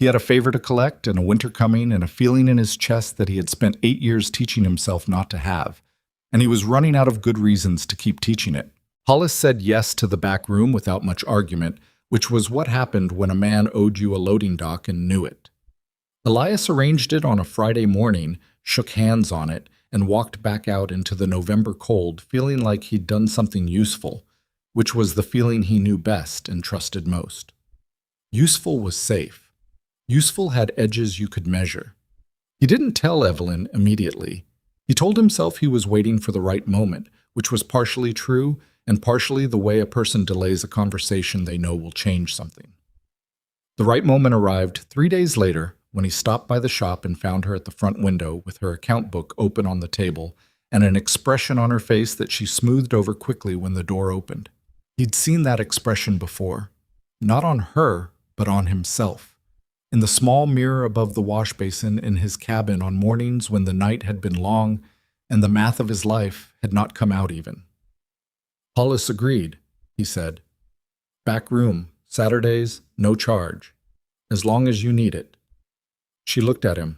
Speaker 1: He had a favor to collect and a winter coming and a feeling in his chest that he had spent 8 years teaching himself not to have, and he was running out of good reasons to keep teaching it. Hollis said yes to the back room without much argument, which was what happened when a man owed you a loading dock and knew it. Elias arranged it on a Friday morning, shook hands on it, and walked back out into the November cold feeling like he'd done something useful, which was the feeling he knew best and trusted most. Useful was safe. Useful had edges you could measure. He didn't tell Evelyn immediately. He told himself he was waiting for the right moment, which was partially true and partially the way a person delays a conversation they know will change something. The right moment arrived 3 days later when he stopped by the shop and found her at the front window with her account book open on the table and an expression on her face that she smoothed over quickly when the door opened. He'd seen that expression before, not on her, but on himself, in the small mirror above the wash basin in his cabin on mornings when the night had been long and the math of his life had not come out even. Hollis agreed, he said. Back room, Saturdays, no charge, as long as you need it. She looked at him.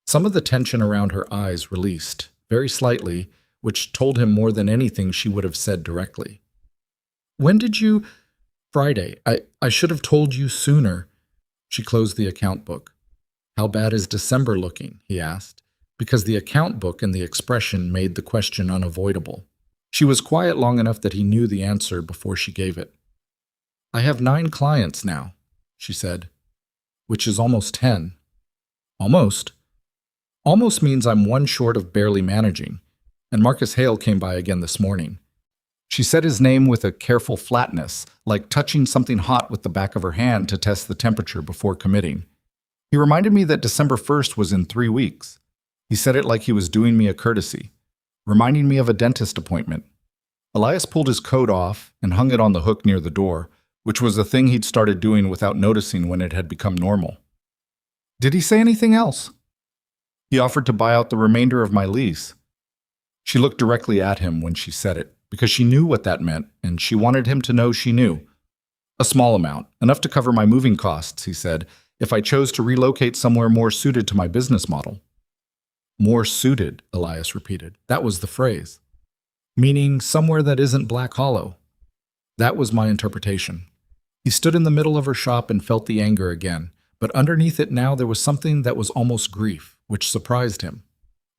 Speaker 1: Some of the tension around her eyes released, very slightly, which told him more than anything she would have said directly. When did you... Friday. I should have told you sooner. She closed the account book. How bad is December looking? He asked, because the account book and the expression made the question unavoidable. She was quiet long enough that he knew the answer before she gave it. I have 9 clients now, she said, which is almost 10. Almost? Almost means I'm 1 short of barely managing, and Marcus Hale came by again this morning. She said his name with a careful flatness, like touching something hot with the back of her hand to test the temperature before committing. He reminded me that December 1st was in 3 weeks. He said it like he was doing me a courtesy, reminding me of a dentist appointment. Elias pulled his coat off and hung it on the hook near the door, which was a thing he'd started doing without noticing when it had become normal. Did he say anything else? He offered to buy out the remainder of my lease. She looked directly at him when she said it, because she knew what that meant, and she wanted him to know she knew. A small amount, enough to cover my moving costs, he said, if I chose to relocate somewhere more suited to my business model. More suited, Elias repeated. That was the phrase. Meaning somewhere that isn't Black Hollow. That was my interpretation. He stood in the middle of her shop and felt the anger again, but underneath it now there was something that was almost grief, which surprised him.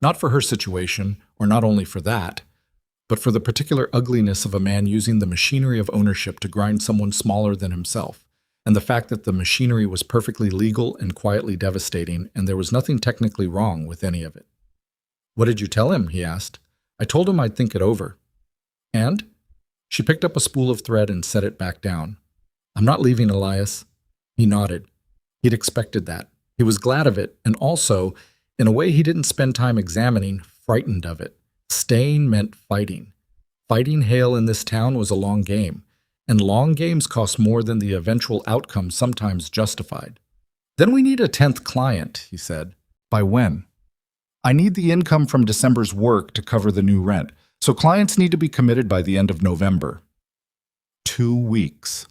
Speaker 1: Not for her situation, or not only for that, but for the particular ugliness of a man using the machinery of ownership to grind someone smaller than himself, and the fact that the machinery was perfectly legal and quietly devastating, and there was nothing technically wrong with any of it. What did you tell him? He asked. I told him I'd think it over. And? She picked up a spool of thread and set it back down. I'm not leaving, Elias. He nodded. He'd expected that. He was glad of it, and also, in a way he didn't spend time examining, frightened of it. Staying meant fighting. Fighting Hale in this town was a long game, and long games cost more than the eventual outcome sometimes justified. Then we need a 10th client, he said. By when? I need the income from December's work to cover the new rent, so clients need to be committed by the end of November. 2 weeks.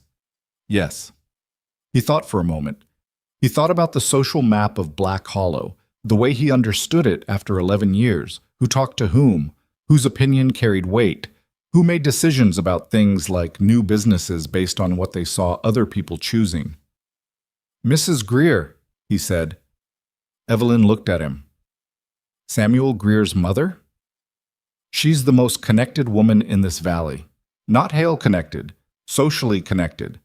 Speaker 1: Yes. He thought for a moment. He thought about the social map of Black Hollow, the way he understood it after 11 years, who talked to whom, whose opinion carried weight, who made decisions about things like new businesses based on what they saw other people choosing. Mrs. Greer, he said. Evelyn looked at him. Samuel Greer's mother? She's the most connected woman in this valley. Not Hale connected, socially connected.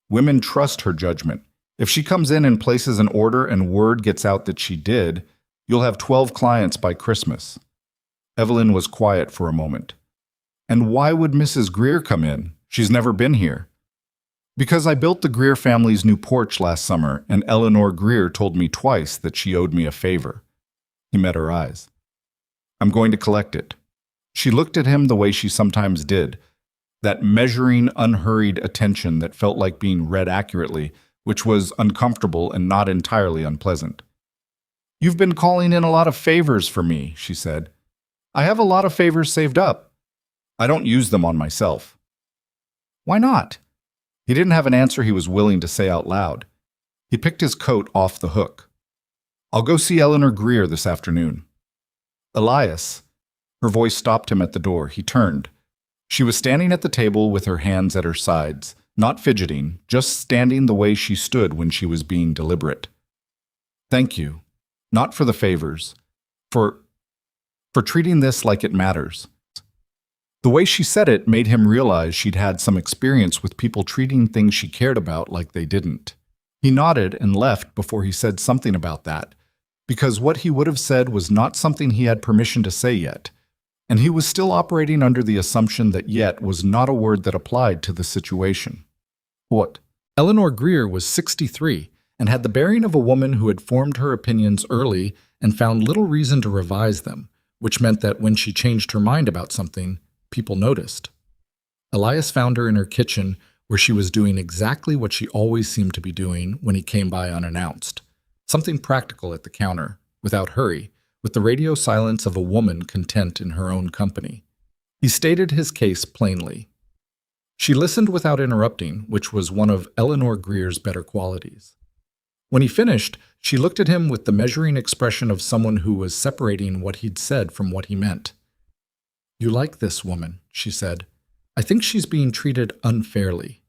Speaker 1: Women trust her judgment. If she comes in and places an order and word gets out that she did, you'll have 12 clients by Christmas. Evelyn was quiet for a moment. And why would Mrs. Greer come in? She's never been here. Because I built the Greer family's new porch last summer, and Eleanor Greer told me twice that she owed me a favor. He met her eyes. I'm going to collect it. She looked at him the way she sometimes did, that measuring, unhurried attention that felt like being read accurately, which was uncomfortable and not entirely unpleasant. You've been calling in a lot of favors for me, she said. I have a lot of favors saved up. I don't use them on myself. Why not? He didn't have an answer he was willing to say out loud. He picked his coat off the hook. "I'll go see Eleanor Greer this afternoon." "Elias." Her voice stopped him at the door. He turned. She was standing at the table with her hands at her sides, not fidgeting, just standing the way she stood when she was being deliberate. "Thank you. Not for the favors. For treating this like it matters." The way she said it made him realize she'd had some experience with people treating things she cared about like they didn't. He nodded and left before he said something about that, because what he would have said was not something he had permission to say yet, and he was still operating under the assumption that yet was not a word that applied to the situation. What? Eleanor Greer was 63 and had the bearing of a woman who had formed her opinions early and found little reason to revise them, which meant that when she changed her mind about something, people noticed. Elias found her in her kitchen, where she was doing exactly what she always seemed to be doing when he came by unannounced. Something practical at the counter, without hurry, with the radio silence of a woman content in her own company. He stated his case plainly. She listened without interrupting, which was one of Eleanor Greer's better qualities. When he finished, she looked at him with the measuring expression of someone who was separating what he'd said from what he meant. "You like this woman," she said. "I think she's being treated unfairly."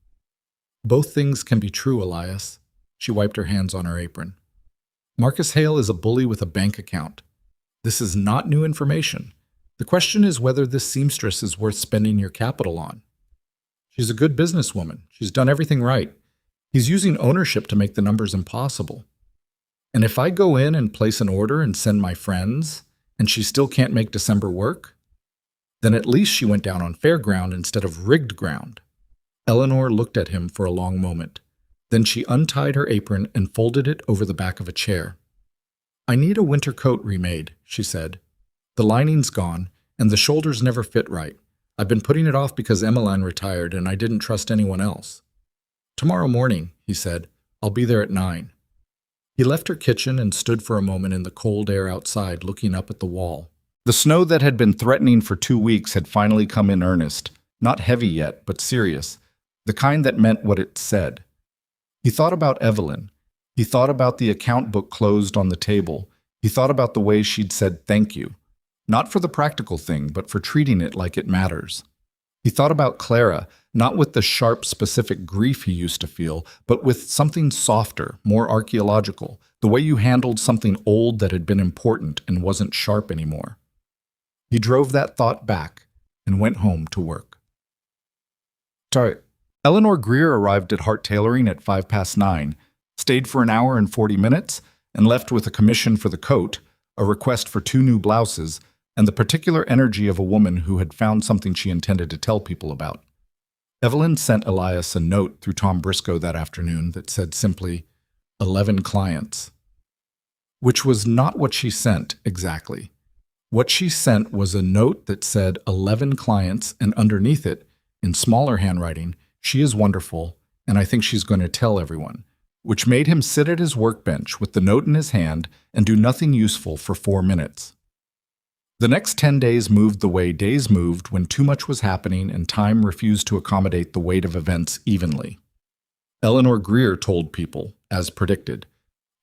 Speaker 1: "Both things can be true, Elias." She wiped her hands on her apron. "Marcus Hale is a bully with a bank account. This is not new information. The question is whether this seamstress is worth spending your capital on. She's a good businesswoman. She's done everything right. He's using ownership to make the numbers impossible. And if I go in and place an order and send my friends, and she still can't make December work, then at least she went down on fair ground instead of rigged ground." Eleanor looked at him for a long moment. Then she untied her apron and folded it over the back of a chair. "I need a winter coat remade," she said. "The lining's gone, and the shoulders never fit right. I've been putting it off because Emmeline retired and I didn't trust anyone else." "Tomorrow morning," he said. "I'll be there at 9. He left her kitchen and stood for a moment in the cold air outside, looking up at the wall. The snow that had been threatening for 2 weeks had finally come in earnest, not heavy yet, but serious, the kind that meant what it said. He thought about Evelyn. He thought about the account book closed on the table. He thought about the way she'd said thank you, not for the practical thing, but for treating it like it matters. He thought about Clara, not with the sharp, specific grief he used to feel, but with something softer, more archaeological, the way you handled something old that had been important and wasn't sharp anymore. He drove that thought back and went home to work. Eleanor Greer arrived at Hart Tailoring at 9:05, stayed for an hour and 40 minutes, and left with a commission for the coat, a request for 2 new blouses, and the particular energy of a woman who had found something she intended to tell people about. Evelyn sent Elias a note through Tom Briscoe that afternoon that said simply, 11 clients. Which was not what she sent exactly. What she sent was a note that said 11 clients, and underneath it, in smaller handwriting, "She is wonderful, and I think she's going to tell everyone," which made him sit at his workbench with the note in his hand and do nothing useful for 4 minutes. The next 10 days moved the way days moved when too much was happening and time refused to accommodate the weight of events evenly. Eleanor Greer told people, as predicted.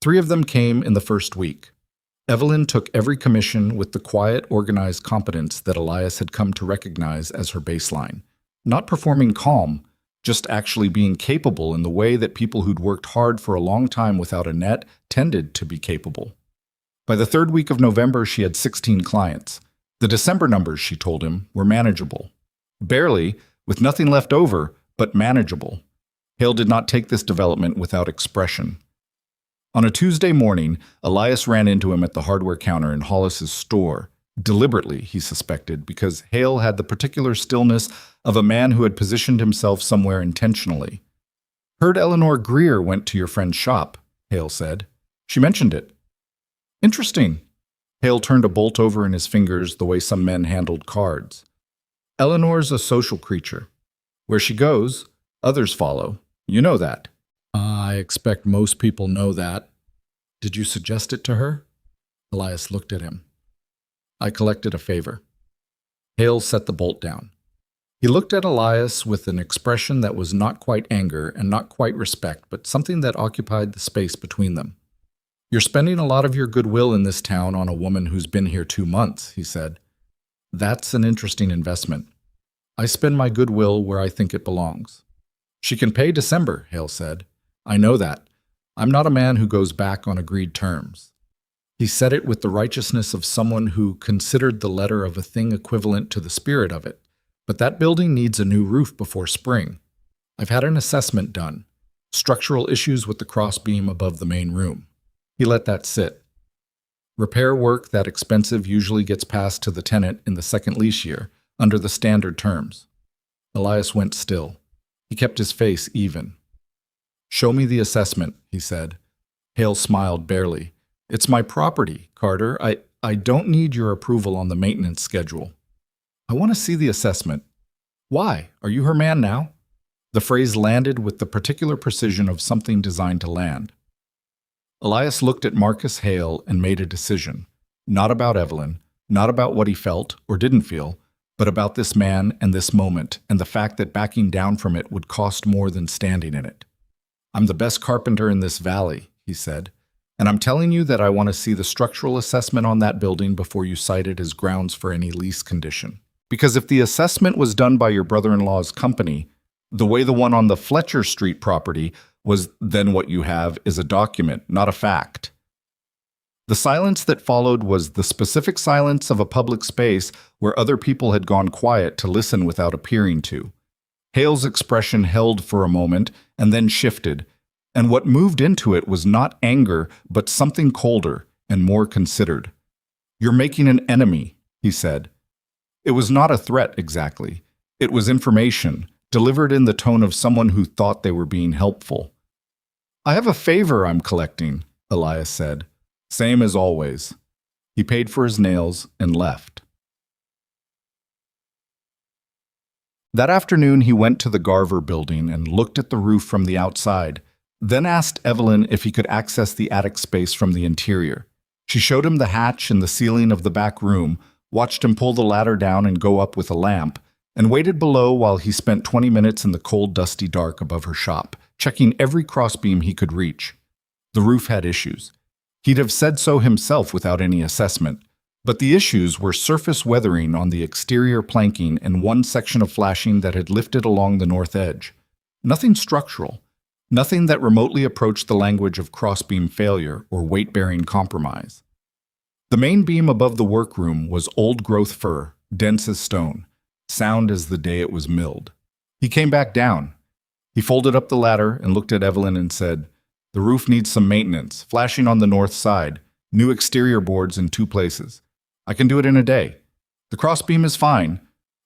Speaker 1: 3 of them came in the first week. Evelyn took every commission with the quiet, organized competence that Elias had come to recognize as her baseline. Not performing calm, just actually being capable in the way that people who'd worked hard for a long time without a net tended to be capable. By the 3rd week of November, she had 16 clients. The December numbers, she told him, were manageable. Barely, with nothing left over, but manageable. Hale did not take this development without expression. On a Tuesday morning, Elias ran into him at the hardware counter in Hollis's store, deliberately, he suspected, because Hale had the particular stillness of a man who had positioned himself somewhere intentionally. "Heard Eleanor Greer went to your friend's shop," Hale said. "She mentioned it." "Interesting." Hale turned a bolt over in his fingers the way some men handled cards. "Eleanor's a social creature. Where she goes, others follow. You know that." "I expect most people know that. Did you suggest it to her?" Elias looked at him. "I collected a favor." Hale set the bolt down. He looked at Elias with an expression that was not quite anger and not quite respect, but something that occupied the space between them. "You're spending a lot of your goodwill in this town on a woman who's been here 2 months," he said. "That's an interesting investment. I spend my goodwill where I think it belongs." "She can pay December," Hale said. "I know that. I'm not a man who goes back on agreed terms." He said it with the righteousness of someone who considered the letter of a thing equivalent to the spirit of it. "But that building needs a new roof before spring. I've had an assessment done. Structural issues with the crossbeam above the main room." He let that sit. Repair work that expensive usually gets passed to the tenant in the second lease year, under the standard terms. Elias went still. He kept his face even. "Show me the assessment," he said. Hale smiled barely. "It's my property, Carter. I don't need your approval on the maintenance schedule." "I want to see the assessment." "Why? Are you her man now?" The phrase landed with the particular precision of something designed to land. Elias looked at Marcus Hale and made a decision. Not about Evelyn, not about what he felt or didn't feel, but about this man and this moment and the fact that backing down from it would cost more than standing in it. "I'm the best carpenter in this valley," he said, "and I'm telling you that I want to see the structural assessment on that building before you cite it as grounds for any lease condition. Because if the assessment was done by your brother-in-law's company, the way the one on the Fletcher Street property was, then what you have is a document, not a fact." The silence that followed was the specific silence of a public space where other people had gone quiet to listen without appearing to. Hale's expression held for a moment and then shifted, and what moved into it was not anger, but something colder and more considered. "You're making an enemy," he said. It was not a threat exactly. It was information, delivered in the tone of someone who thought they were being helpful. "I have a favor I'm collecting," Elias said. "Same as always." He paid for his nails and left. That afternoon he went to the Garver building and looked at the roof from the outside, then asked Evelyn if he could access the attic space from the interior. She showed him the hatch in the ceiling of the back room, watched him pull the ladder down and go up with a lamp, and waited below while he spent 20 minutes in the cold, dusty dark above her shop, checking every crossbeam he could reach. The roof had issues. He'd have said so himself without any assessment, but the issues were surface weathering on the exterior planking and one section of flashing that had lifted along the north edge. Nothing structural, nothing that remotely approached the language of crossbeam failure or weight-bearing compromise. The main beam above the workroom was old-growth fir, dense as stone, sound as the day it was milled. He came back down. He folded up the ladder and looked at Evelyn and said, "The roof needs some maintenance, flashing on the north side, new exterior boards in 2 places. I can do it in a day. The crossbeam is fine.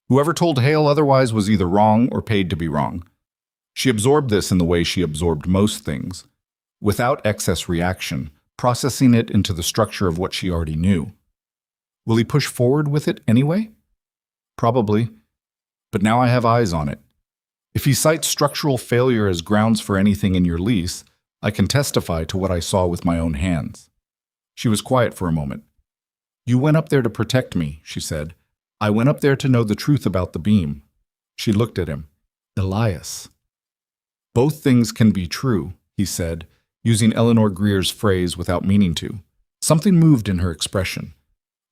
Speaker 1: Whoever told Hale otherwise was either wrong or paid to be wrong." She absorbed this in the way she absorbed most things, without excess reaction, processing it into the structure of what she already knew. Will he push forward with it anyway? Probably, but now I have eyes on it. If he cites structural failure as grounds for anything in your lease, I can testify to what I saw with my own hands. She was quiet for a moment. "You went up there to protect me," she said. "I went up there to know the truth about the beam." She looked at him. "Elias." "Both things can be true," he said, using Eleanor Greer's phrase without meaning to. Something moved in her expression.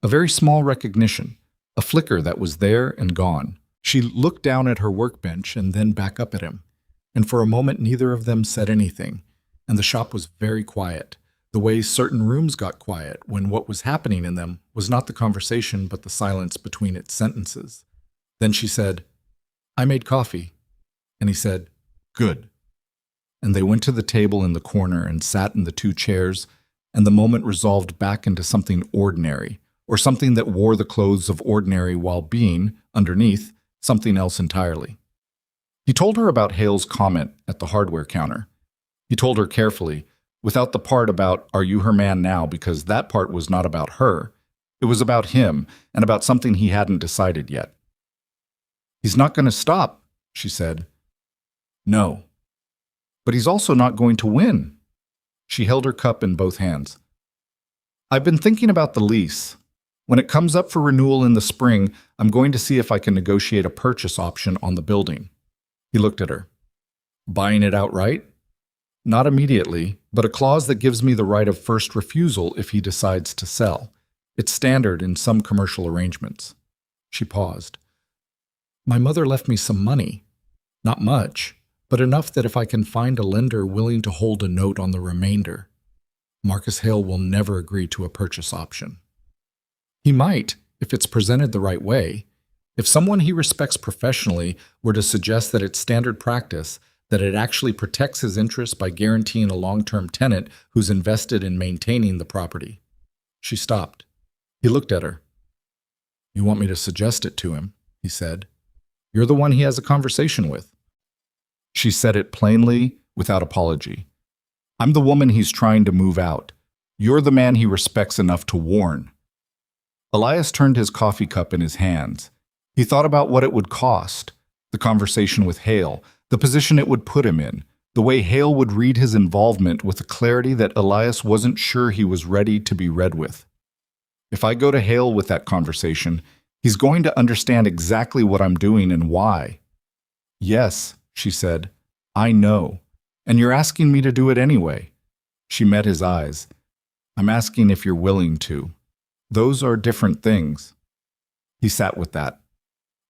Speaker 1: A very small recognition, a flicker that was there and gone. She looked down at her workbench and then back up at him, and for a moment neither of them said anything, and the shop was very quiet, the way certain rooms got quiet when what was happening in them was not the conversation but the silence between its sentences. Then she said, "I made coffee," and he said, "Good." And they went to the table in the corner and sat in the 2 chairs, and the moment resolved back into something ordinary, or something that wore the clothes of ordinary while being, underneath, something else entirely. He told her about Hale's comment at the hardware counter. He told her carefully, without the part about "are you her man now?" because that part was not about her. It was about him and about something he hadn't decided yet. "He's not going to stop," she said. "No. But he's also not going to win." She held her cup in both hands. "I've been thinking about the lease. When it comes up for renewal in the spring, I'm going to see if I can negotiate a purchase option on the building." He looked at her. "Buying it outright?" "Not immediately, but a clause that gives me the right of first refusal if he decides to sell. It's standard in some commercial arrangements." She paused. "My mother left me some money. Not much, but enough that if I can find a lender willing to hold a note on the remainder." Marcus Hale will never agree to a purchase option. He might, if it's presented the right way. If someone he respects professionally were to suggest that it's standard practice, that it actually protects his interests by guaranteeing a long-term tenant who's invested in maintaining the property. She stopped. He looked at her. "You want me to suggest it to him?" he said. "You're the one he has a conversation with." She said it plainly, without apology. "I'm the woman he's trying to move out. You're the man he respects enough to warn." Elias turned his coffee cup in his hands. He thought about what it would cost, the conversation with Hale, the position it would put him in, the way Hale would read his involvement with a clarity that Elias wasn't sure he was ready to be read with. If I go to Hale with that conversation, he's going to understand exactly what I'm doing and why. "Yes," she said, "I know. And you're asking me to do it anyway." She met his eyes. "I'm asking if you're willing to. Those are different things." He sat with that.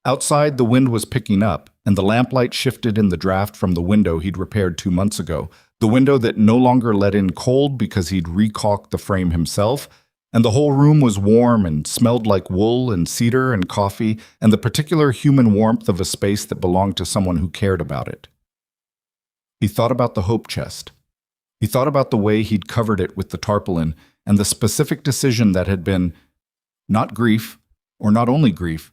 Speaker 1: Outside, the wind was picking up, and the lamplight shifted in the draft from the window he'd repaired 2 months ago, the window that no longer let in cold because he'd recaulked the frame himself, and the whole room was warm and smelled like wool and cedar and coffee and the particular human warmth of a space that belonged to someone who cared about it. He thought about the hope chest. He thought about the way he'd covered it with the tarpaulin and the specific decision that had been not grief, or not only grief,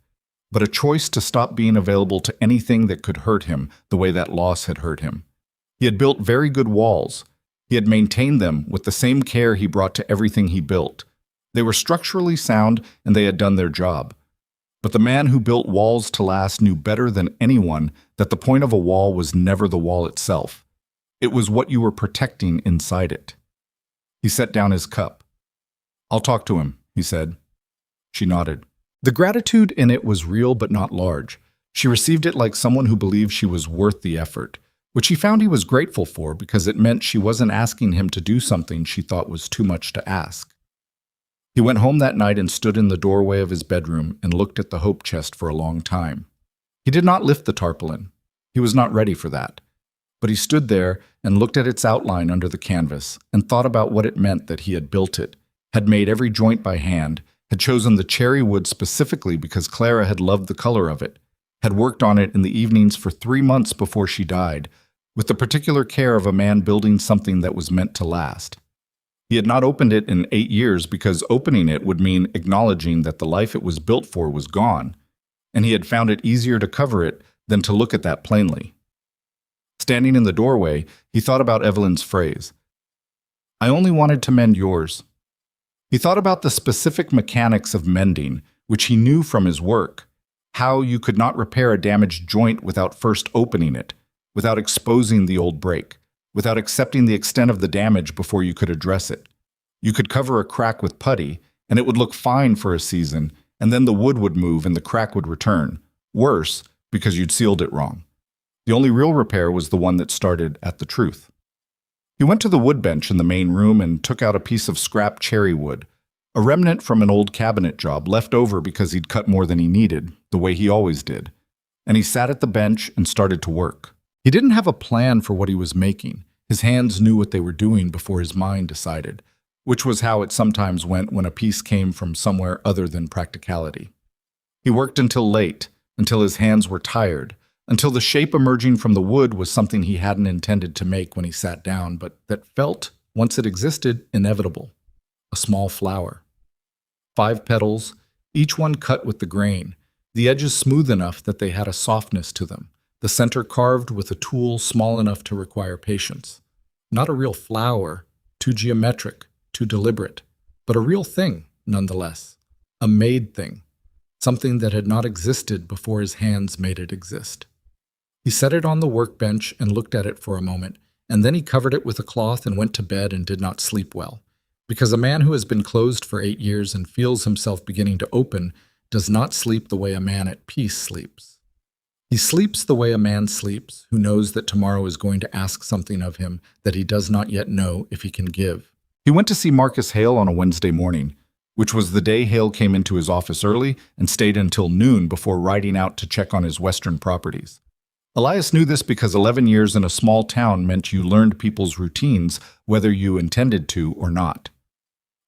Speaker 1: but a choice to stop being available to anything that could hurt him the way that loss had hurt him. He had built very good walls. He had maintained them with the same care he brought to everything he built. They were structurally sound and they had done their job. But the man who built walls to last knew better than anyone that the point of a wall was never the wall itself. It was what you were protecting inside it. He set down his cup. "I'll talk to him," he said. She nodded. The gratitude in it was real but not large. She received it like someone who believed she was worth the effort, which he found he was grateful for because it meant she wasn't asking him to do something she thought was too much to ask. He went home that night and stood in the doorway of his bedroom and looked at the hope chest for a long time. He did not lift the tarpaulin. He was not ready for that. But he stood there and looked at its outline under the canvas and thought about what it meant that he had built it, had made every joint by hand, had chosen the cherry wood specifically because Clara had loved the color of it, had worked on it in the evenings for 3 months before she died, with the particular care of a man building something that was meant to last. He had not opened it in 8 years because opening it would mean acknowledging that the life it was built for was gone, and he had found it easier to cover it than to look at that plainly. Standing in the doorway, he thought about Evelyn's phrase, "I only wanted to mend yours." He thought about the specific mechanics of mending, which he knew from his work, how you could not repair a damaged joint without first opening it, without exposing the old break, without accepting the extent of the damage before you could address it. You could cover a crack with putty, and it would look fine for a season, and then the wood would move and the crack would return. Worse, because you'd sealed it wrong. The only real repair was the one that started at the truth. He went to the wood bench in the main room and took out a piece of scrap cherry wood, a remnant from an old cabinet job left over because he'd cut more than he needed, the way he always did. And he sat at the bench and started to work. He didn't have a plan for what he was making. His hands knew what they were doing before his mind decided, which was how it sometimes went when a piece came from somewhere other than practicality. He worked until late, until his hands were tired, until the shape emerging from the wood was something he hadn't intended to make when he sat down, but that felt, once it existed, inevitable. A small flower. 5 petals, each one cut with the grain, the edges smooth enough that they had a softness to them, the center carved with a tool small enough to require patience. Not a real flower, too geometric, too deliberate, but a real thing, nonetheless. A made thing. Something that had not existed before his hands made it exist. He set it on the workbench and looked at it for a moment, and then he covered it with a cloth and went to bed and did not sleep well. Because a man who has been closed for 8 years and feels himself beginning to open does not sleep the way a man at peace sleeps. He sleeps the way a man sleeps who knows that tomorrow is going to ask something of him that he does not yet know if he can give. He went to see Marcus Hale on a Wednesday morning, which was the day Hale came into his office early and stayed until noon before riding out to check on his western properties. Elias knew this because 11 years in a small town meant you learned people's routines whether you intended to or not.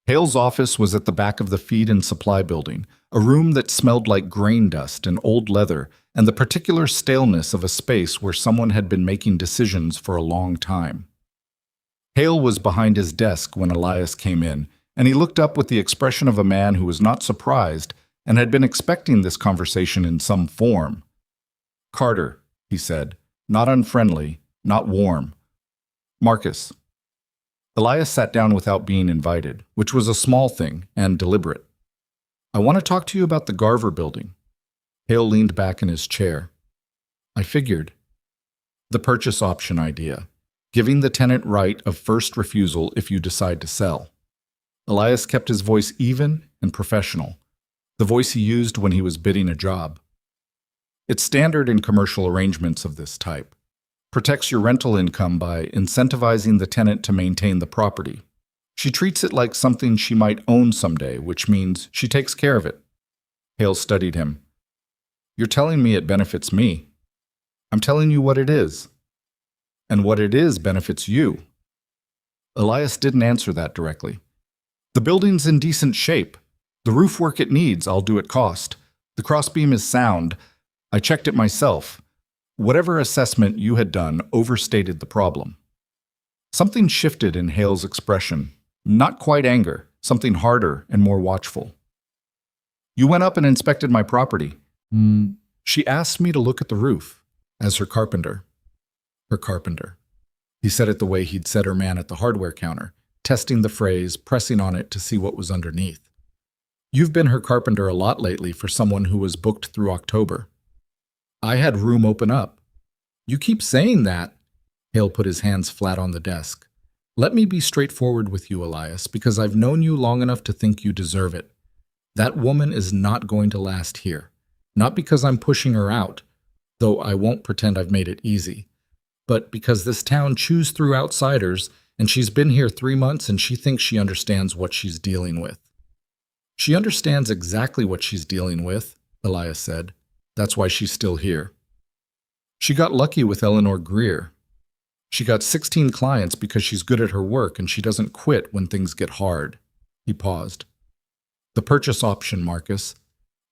Speaker 1: Hale's office was at the back of the feed and supply building, a room that smelled like grain dust and old leather and the particular staleness of a space where someone had been making decisions for a long time. Hale was behind his desk when Elias came in, and he looked up with the expression of a man who was not surprised and had been expecting this conversation in some form. "Carter," he said, not unfriendly, not warm. "Marcus." Elias sat down without being invited, which was a small thing and deliberate. "I want to talk to you about the Garver building." Hale leaned back in his chair. "I figured." "The purchase option idea, giving the tenant right of first refusal if you decide to sell." Elias kept his voice even and professional, the voice he used when he was bidding a job. "It's standard in commercial arrangements of this type. Protects your rental income by incentivizing the tenant to maintain the property. She treats it like something she might own someday, which means she takes care of it." Hale studied him. "You're telling me it benefits me. I'm telling you what it is. And what it is benefits you." Elias didn't answer that directly. "The building's in decent shape. The roof work it needs, I'll do at cost. The crossbeam is sound. I checked it myself. Whatever assessment you had done overstated the problem." Something shifted in Hale's expression. Not quite anger, something harder and more watchful. "You went up and inspected my property." "She asked me to look at the roof, as her carpenter." Her carpenter. He said it the way he'd said her man at the hardware counter, testing the phrase, pressing on it to see what was underneath. "You've been her carpenter a lot lately for someone who was booked through October." "I had room open up." "You keep saying that." Hale put his hands flat on the desk. "Let me be straightforward with you, Elias, because I've known you long enough to think you deserve it. That woman is not going to last here. Not because I'm pushing her out, though I won't pretend I've made it easy, but because this town chews through outsiders, and she's been here 3 months and she thinks she understands what she's dealing with." "She understands exactly what she's dealing with," Elias said. "That's why she's still here. She got lucky with Eleanor Greer. She got 16 clients because she's good at her work and she doesn't quit when things get hard." He paused. "The purchase option, Marcus.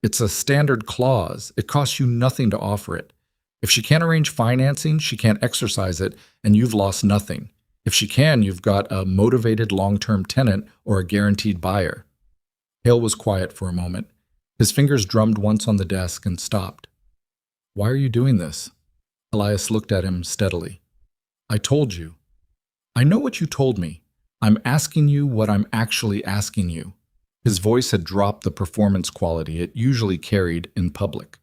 Speaker 1: It's a standard clause. It costs you nothing to offer it. If she can't arrange financing, she can't exercise it, and you've lost nothing. If she can, you've got a motivated long-term tenant or a guaranteed buyer." Hale was quiet for a moment. His fingers drummed once on the desk and stopped. "Why are you doing this?" Elias looked at him steadily. "I told you." "I know what you told me. I'm asking you what I'm actually asking you." His voice had dropped the performance quality it usually carried in public.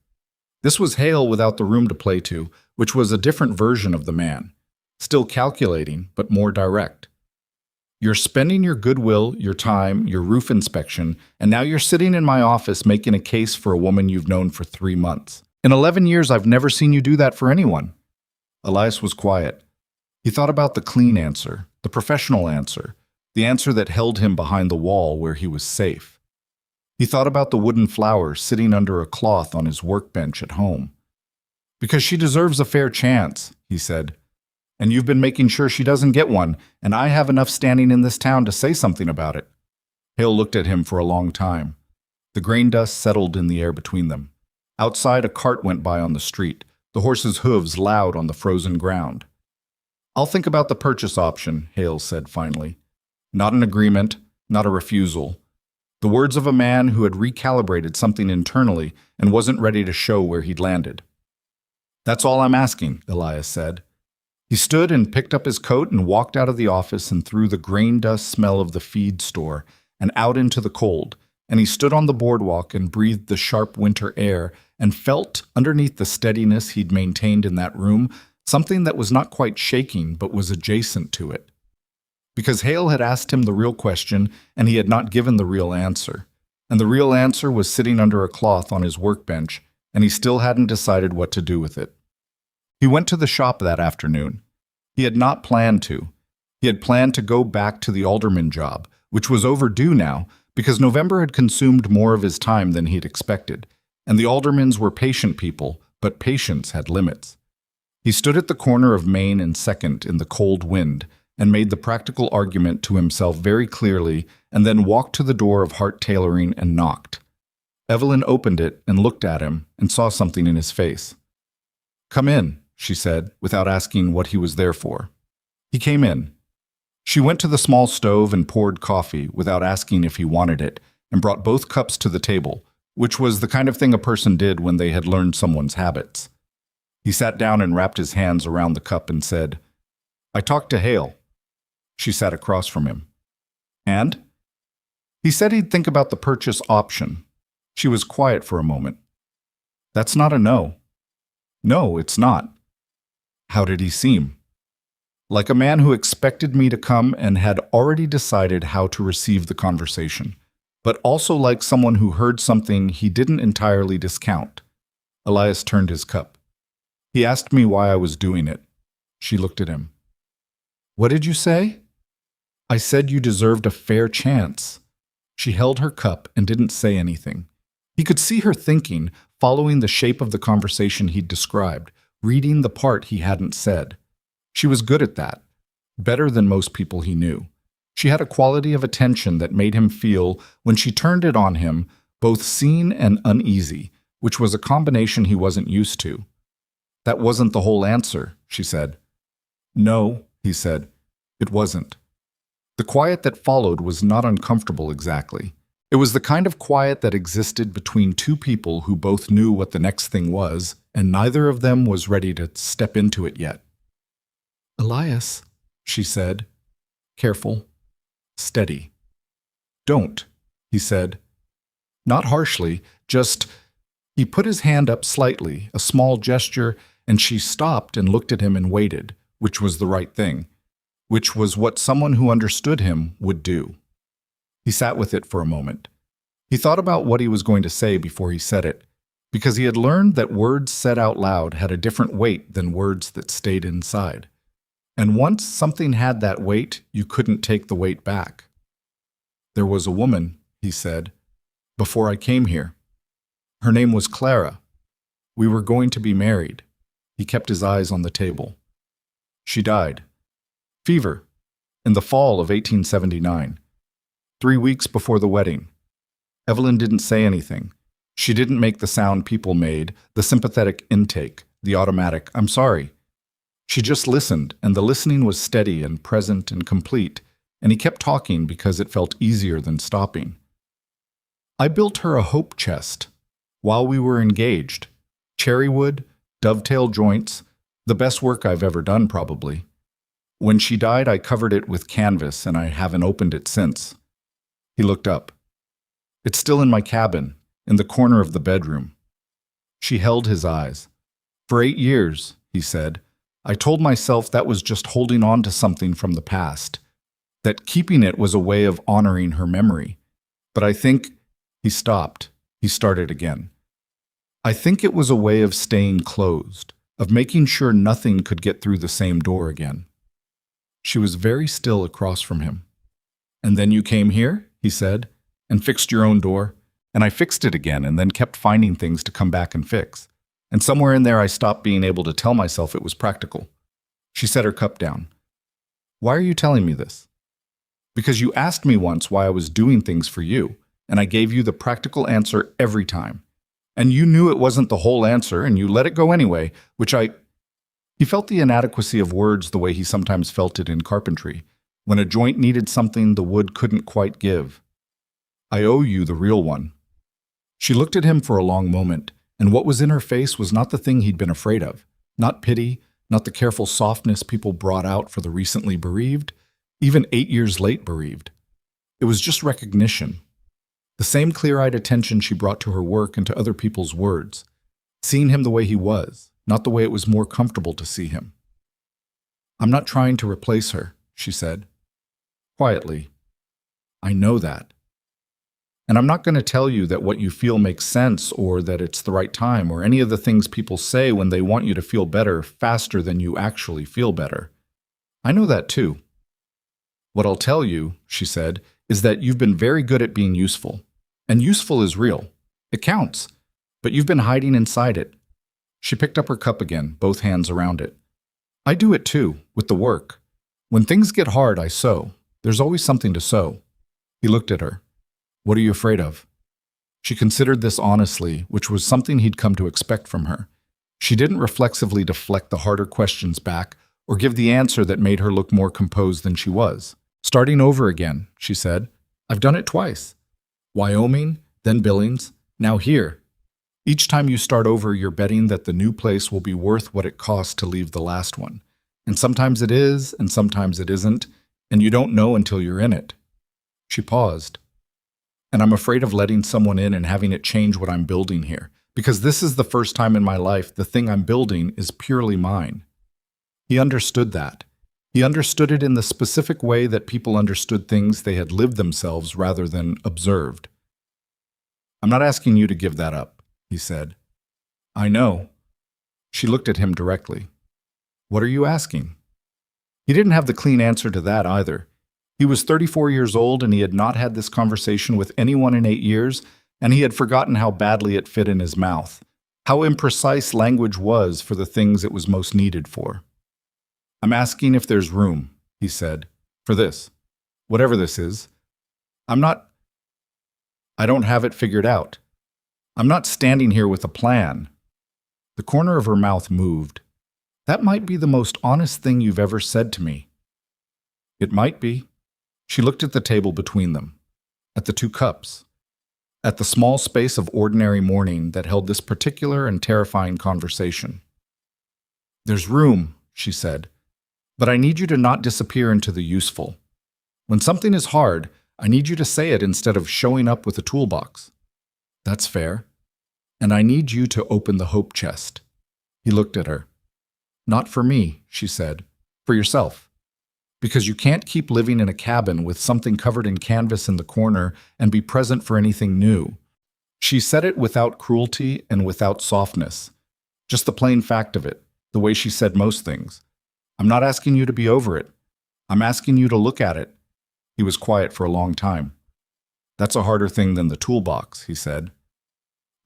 Speaker 1: This was Hale without the room to play to, which was a different version of the man. Still calculating, but more direct. "You're spending your goodwill, your time, your roof inspection, and now you're sitting in my office making a case for a woman you've known for 3 months. In 11 years, I've never seen you do that for anyone." Elias was quiet. He thought about the clean answer, the professional answer, the answer that held him behind the wall where he was safe. He thought about the wooden flowers sitting under a cloth on his workbench at home. "Because she deserves a fair chance," he said. "And you've been making sure she doesn't get one, and I have enough standing in this town to say something about it." Hale looked at him for a long time. The grain dust settled in the air between them. Outside, a cart went by on the street, the horse's hooves loud on the frozen ground. "I'll think about the purchase option," Hale said finally. "Not an agreement, not a refusal. The words of a man who had recalibrated something internally and wasn't ready to show where he'd landed." "That's all I'm asking," Elias said. He stood and picked up his coat and walked out of the office and through the grain dust smell of the feed store and out into the cold, and he stood on the boardwalk and breathed the sharp winter air and felt, underneath the steadiness he'd maintained in that room, something that was not quite shaking but was adjacent to it. because Hale had asked him the real question and he had not given the real answer. And the real answer was sitting under a cloth on his workbench, and he still hadn't decided what to do with it. He went to the shop that afternoon. He had not planned to. He had planned to go back to the alderman job, which was overdue now because November had consumed more of his time than he'd expected, and the aldermans were patient people, but patience had limits. He stood at the corner of Main and 2nd in the cold wind and made the practical argument to himself very clearly and then walked to the door of Hart Tailoring and knocked. Evelyn opened it and looked at him and saw something in his face. "Come in," she said, without asking what he was there for. He came in. She went to the small stove and poured coffee without asking if he wanted it and brought both cups to the table, which was the kind of thing a person did when they had learned someone's habits. He sat down and wrapped his hands around the cup and said, "I talked to Hale." She sat across from him. "And?" He said he'd think about the purchase option. She was quiet for a moment. "That's not a no." "No, it's not." How did he seem? Like a man who expected me to come and had already decided how to receive the conversation, but also like someone who heard something he didn't entirely discount. Elias turned his cup. He asked me why I was doing it. She looked at him. "What did you say?" "I said you deserved a fair chance." She held her cup and didn't say anything. He could see her thinking, following the shape of the conversation he'd described, reading the part he hadn't said. She was good at that, better than most people he knew. She had a quality of attention that made him feel, when she turned it on him, both seen and uneasy, which was a combination he wasn't used to. "That wasn't the whole answer," she said. "No," he said. "It wasn't." The quiet that followed was not uncomfortable exactly. It was the kind of quiet that existed between two people who both knew what the next thing was, and neither of them was ready to step into it yet. "Elias," she said, careful, steady. "Don't," he said. Not harshly, just... He put his hand up slightly, a small gesture, and she stopped and looked at him and waited, which was the right thing, which was what someone who understood him would do. He sat with it for a moment. He thought about what he was going to say before he said it, because he had learned that words said out loud had a different weight than words that stayed inside. And once something had that weight, you couldn't take the weight back. "There was a woman," he said, "before I came here. Her name was Clara. We were going to be married." He kept his eyes on the table. "She died. Fever. In the fall of 1879. 3 weeks before the wedding." Evelyn didn't say anything. She didn't make the sound people made, the sympathetic intake, the automatic, "I'm sorry." She just listened, and the listening was steady and present and complete, and he kept talking because it felt easier than stopping. "I built her a hope chest while we were engaged. Cherry wood, dovetail joints, the best work I've ever done probably. When she died, I covered it with canvas, and I haven't opened it since." He looked up. "It's still in my cabin, in the corner of the bedroom." She held his eyes. "For 8 years, he said, I told myself that was just holding on to something from the past, that keeping it was a way of honoring her memory. But I think..." He stopped. He started again. "I think it was a way of staying closed, of making sure nothing could get through the same door again." She was very still across from him. "And then you came here," he said, "and fixed your own door. And I fixed it again and then kept finding things to come back and fix. And somewhere in there I stopped being able to tell myself it was practical." She set her cup down. "Why are you telling me this?" "Because you asked me once why I was doing things for you, and I gave you the practical answer every time. And you knew it wasn't the whole answer, and you let it go anyway, which I..." He felt the inadequacy of words the way he sometimes felt it in carpentry, when a joint needed something the wood couldn't quite give. "I owe you the real one." She looked at him for a long moment, and what was in her face was not the thing he'd been afraid of, not pity, not the careful softness people brought out for the recently bereaved, even 8 years late bereaved. It was just recognition. The same clear-eyed attention she brought to her work and to other people's words, seeing him the way he was, not the way it was more comfortable to see him. "I'm not trying to replace her," she said. quietly. I know that. And I'm not going to tell you that what you feel makes sense or that it's the right time or any of the things people say when they want you to feel better faster than you actually feel better. I know that too. What I'll tell you, she said, is that you've been very good at being useful. And useful is real. It counts. But you've been hiding inside it. She picked up her cup again, both hands around it. I do it too, with the work. When things get hard, I sew. There's always something to sew. He looked at her. What are you afraid of? She considered this honestly, which was something he'd come to expect from her. She didn't reflexively deflect the harder questions back or give the answer that made her look more composed than she was. Starting over again, she said. I've done it twice. Wyoming, then Billings, now here. Each time you start over, you're betting that the new place will be worth what it costs to leave the last one. And sometimes it is, and sometimes it isn't, and you don't know until you're in it. She paused. And I'm afraid of letting someone in and having it change what I'm building here, because this is the first time in my life the thing I'm building is purely mine. He understood that. He understood it in the specific way that people understood things they had lived themselves rather than observed. I'm not asking you to give that up, he said. I know. She looked at him directly. What are you asking? He didn't have the clean answer to that either. He was 34 years old and he had not had this conversation with anyone in 8 years, and he had forgotten how badly it fit in his mouth, how imprecise language was for the things it was most needed for. I'm asking if there's room, he said, for this, whatever this is. I don't have it figured out. I'm not standing here with a plan. The corner of her mouth moved. That might be the most honest thing you've ever said to me. It might be. She looked at the table between them, at the 2 cups, at the small space of ordinary morning that held this particular and terrifying conversation. There's room, she said, but I need you to not disappear into the useful. When something is hard, I need you to say it instead of showing up with a toolbox. That's fair. And I need you to open the hope chest. He looked at her. Not for me, she said, for yourself. Because you can't keep living in a cabin with something covered in canvas in the corner and be present for anything new. She said it without cruelty and without softness. Just the plain fact of it, the way she said most things. I'm not asking you to be over it. I'm asking you to look at it. He was quiet for a long time. That's a harder thing than the toolbox, he said.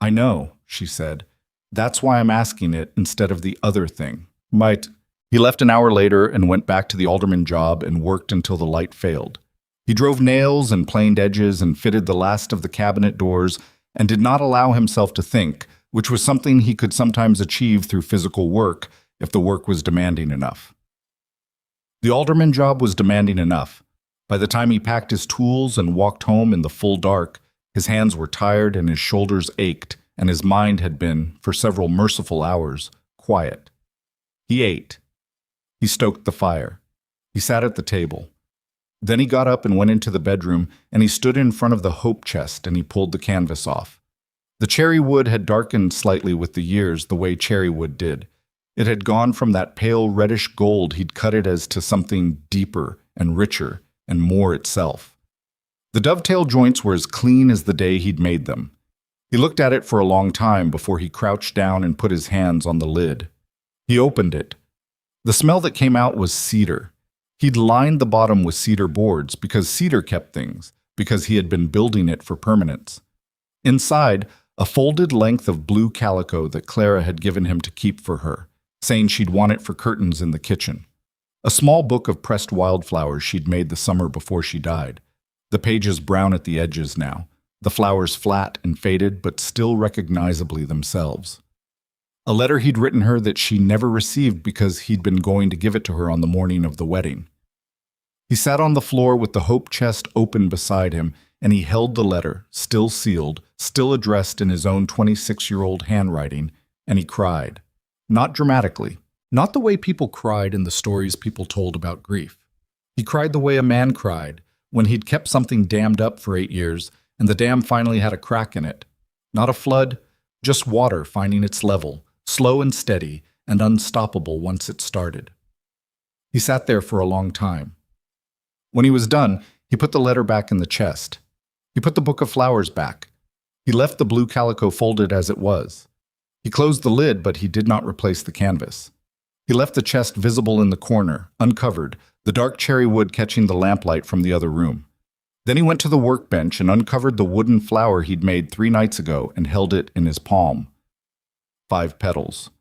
Speaker 1: I know, she said. That's why I'm asking it instead of the other thing. He left an hour later and went back to the alderman job and worked until the light failed. He drove nails and planed edges and fitted the last of the cabinet doors and did not allow himself to think, which was something he could sometimes achieve through physical work if the work was demanding enough. The alderman job was demanding enough. By the time he packed his tools and walked home in the full dark, his hands were tired and his shoulders ached, and his mind had been, for several merciful hours, quiet. He ate. He stoked the fire. He sat at the table. Then he got up and went into the bedroom, and he stood in front of the hope chest and he pulled the canvas off. The cherry wood had darkened slightly with the years the way cherry wood did. It had gone from that pale reddish gold he'd cut it as to something deeper and richer and more itself. The dovetail joints were as clean as the day he'd made them. He looked at it for a long time before he crouched down and put his hands on the lid. He opened it. The smell that came out was cedar. He'd lined the bottom with cedar boards because cedar kept things, because he had been building it for permanence. Inside, a folded length of blue calico that Clara had given him to keep for her, saying she'd want it for curtains in the kitchen. A small book of pressed wildflowers she'd made the summer before she died. The pages brown at the edges now, the flowers flat and faded but still recognizably themselves. A letter he'd written her that she never received because he'd been going to give it to her on the morning of the wedding. He sat on the floor with the hope chest open beside him, and he held the letter, still sealed, still addressed in his own 26-year-old handwriting, and he cried. Not dramatically, not the way people cried in the stories people told about grief. He cried the way a man cried when he'd kept something dammed up for 8 years, and the dam finally had a crack in it. Not a flood, just water finding its level, slow and steady, and unstoppable once it started. He sat there for a long time. When he was done, he put the letter back in the chest. He put the book of flowers back. He left the blue calico folded as it was. He closed the lid, but he did not replace the canvas. He left the chest visible in the corner, uncovered, the dark cherry wood catching the lamplight from the other room. Then he went to the workbench and uncovered the wooden flower he'd made 3 nights ago and held it in his palm. 5 petals,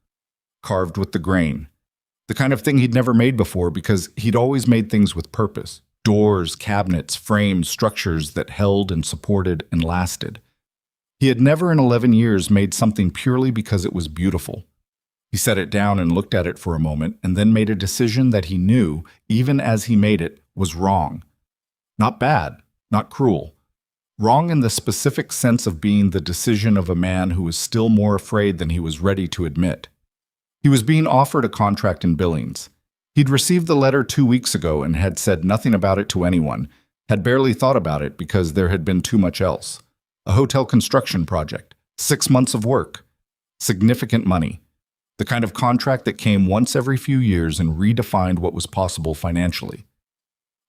Speaker 1: carved with the grain. The kind of thing he'd never made before because he'd always made things with purpose. Doors, cabinets, frames, structures that held and supported and lasted. He had never in 11 years made something purely because it was beautiful. He set it down and looked at it for a moment and then made a decision that he knew, even as he made it, was wrong. Not bad, not cruel. Wrong in the specific sense of being the decision of a man who was still more afraid than he was ready to admit. He was being offered a contract in Billings. He'd received the letter 2 weeks ago and had said nothing about it to anyone, had barely thought about it because there had been too much else. A hotel construction project, 6 months of work, significant money, the kind of contract that came once every few years and redefined what was possible financially.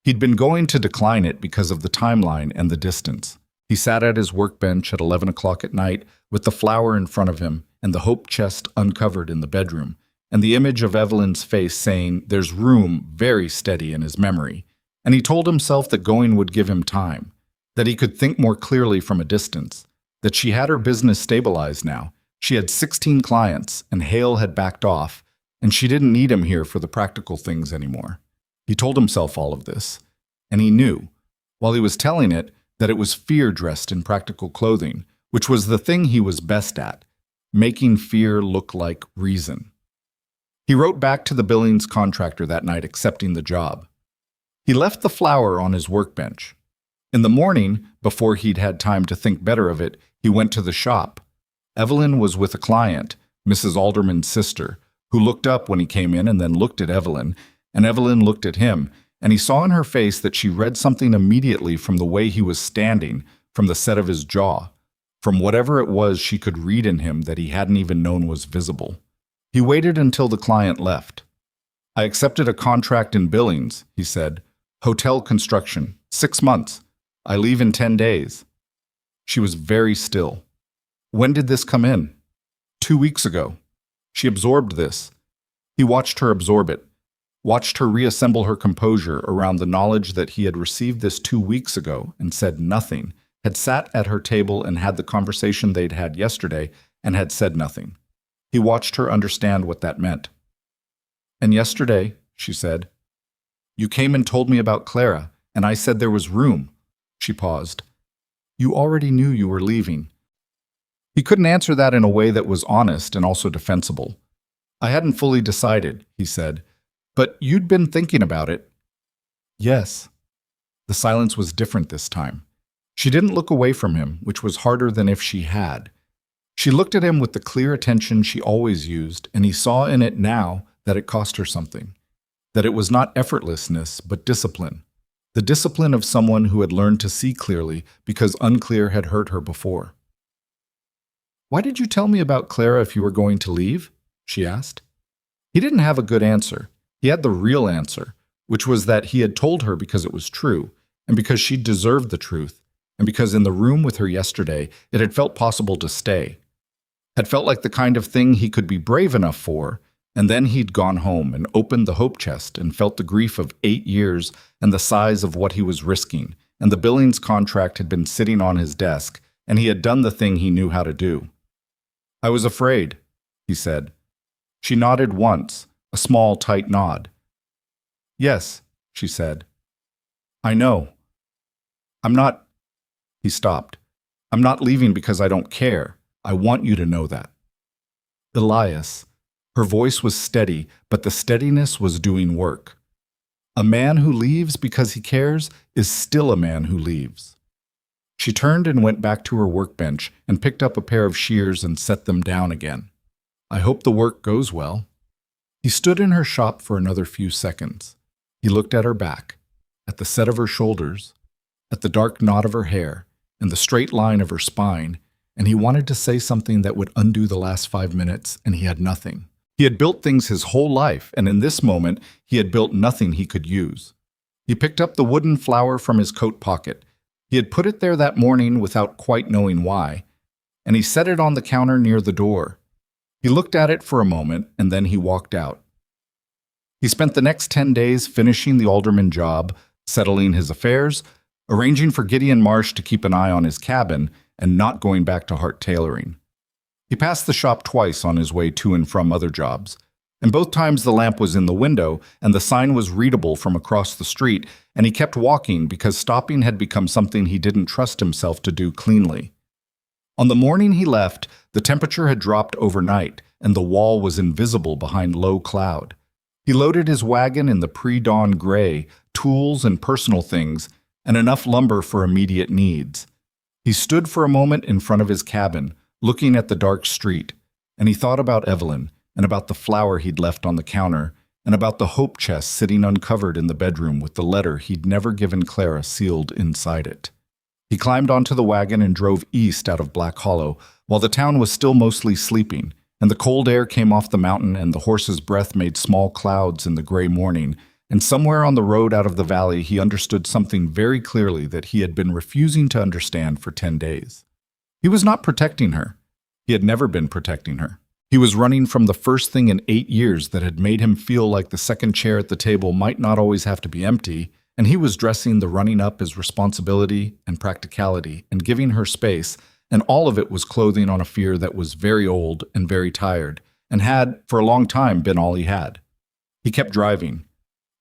Speaker 1: He'd been going to decline it because of the timeline and the distance. He sat at his workbench at 11 o'clock at night with the flower in front of him and the hope chest uncovered in the bedroom, and the image of Evelyn's face saying, "There's room," very steady in his memory. And he told himself that going would give him time, that he could think more clearly from a distance, that she had her business stabilized now. She had 16 clients, and Hale had backed off, and she didn't need him here for the practical things anymore. He told himself all of this, and he knew, while he was telling it, that it was fear dressed in practical clothing, which was the thing he was best at, making fear look like reason. He wrote back to the Billings contractor that night accepting the job. He left the flower on his workbench. In the morning, before he'd had time to think better of it, he went to the shop. Evelyn was with a client, Mrs. Alderman's sister, who looked up when he came in and then looked at Evelyn, and Evelyn looked at him, and he saw in her face that she read something immediately from the way he was standing, from the set of his jaw, from whatever it was she could read in him that he hadn't even known was visible. He waited until the client left. "I accepted a contract in Billings," he said. "Hotel construction, 6 months. I leave in 10 days. She was very still. "When did this come in?" 2 weeks ago. She absorbed this. He watched her absorb it, watched her reassemble her composure around the knowledge that he had received this 2 weeks ago and said nothing, had sat at her table and had the conversation they'd had yesterday and had said nothing. He watched her understand what that meant. "And yesterday," she said, "you came and told me about Clara, and I said there was room." She paused. "You already knew you were leaving." He couldn't answer that in a way that was honest and also defensible. "I hadn't fully decided," he said. "But you'd been thinking about it." "Yes." The silence was different this time. She didn't look away from him, which was harder than if she had. She looked at him with the clear attention she always used, and he saw in it now that it cost her something. That it was not effortlessness, but discipline. The discipline of someone who had learned to see clearly because unclear had hurt her before. "Why did you tell me about Clara if you were going to leave?" she asked. He didn't have a good answer. He had the real answer, which was that he had told her because it was true, and because she deserved the truth, and because in the room with her yesterday it had felt possible to stay. Had felt like the kind of thing he could be brave enough for, and then he'd gone home and opened the hope chest and felt the grief of 8 years and the size of what he was risking, and the Billings contract had been sitting on his desk, and he had done the thing he knew how to do. "I was afraid," he said. She nodded once, a small, tight nod. "Yes," she said. "I know. I'm not—" He stopped. "I'm not leaving because I don't care. I want you to know that." Elias. Her voice was steady, but the steadiness was doing work. A man who leaves because he cares is still a man who leaves. She turned and went back to her workbench and picked up a pair of shears and set them down again. "I hope the work goes well." He stood in her shop for another few seconds. He looked at her back, at the set of her shoulders, at the dark knot of her hair, and the straight line of her spine, and he wanted to say something that would undo the last 5 minutes, and he had nothing. He had built things his whole life, and in this moment, he had built nothing he could use. He picked up the wooden flower from his coat pocket. He had put it there that morning without quite knowing why, and he set it on the counter near the door. He looked at it for a moment, and then he walked out. He spent the next 10 days finishing the alderman job, settling his affairs, arranging for Gideon Marsh to keep an eye on his cabin, and not going back to Hart Tailoring. He passed the shop twice on his way to and from other jobs, and both times the lamp was in the window and the sign was readable from across the street, and he kept walking because stopping had become something he didn't trust himself to do cleanly. On the morning he left, the temperature had dropped overnight, and the wall was invisible behind low cloud. He loaded his wagon in the pre-dawn gray, tools and personal things, and enough lumber for immediate needs. He stood for a moment in front of his cabin, looking at the dark street, and he thought about Evelyn, and about the flower he'd left on the counter, and about the hope chest sitting uncovered in the bedroom with the letter he'd never given Clara sealed inside it. He climbed onto the wagon and drove east out of Black Hollow, while the town was still mostly sleeping, and the cold air came off the mountain and the horse's breath made small clouds in the gray morning, and somewhere on the road out of the valley he understood something very clearly that he had been refusing to understand for 10 days. He was not protecting her. He had never been protecting her. He was running from the first thing in 8 years that had made him feel like the second chair at the table might not always have to be empty, and he was dressing the running up as responsibility and practicality and giving her space, and all of it was clothing on a fear that was very old and very tired, and had, for a long time, been all he had. He kept driving.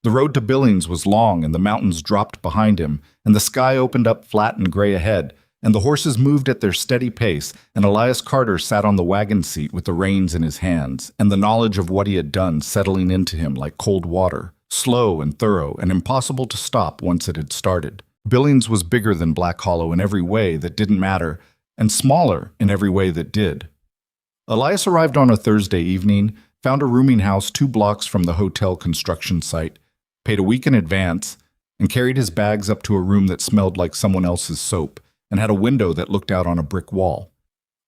Speaker 1: The road to Billings was long, and the mountains dropped behind him, and the sky opened up flat and gray ahead, and the horses moved at their steady pace, and Elias Carter sat on the wagon seat with the reins in his hands, and the knowledge of what he had done settling into him like cold water, slow and thorough, and impossible to stop once it had started. Billings was bigger than Black Hollow in every way that didn't matter, and smaller in every way that did. Elias arrived on a Thursday evening, found a rooming house 2 blocks from the hotel construction site, paid a week in advance, and carried his bags up to a room that smelled like someone else's soap, and had a window that looked out on a brick wall.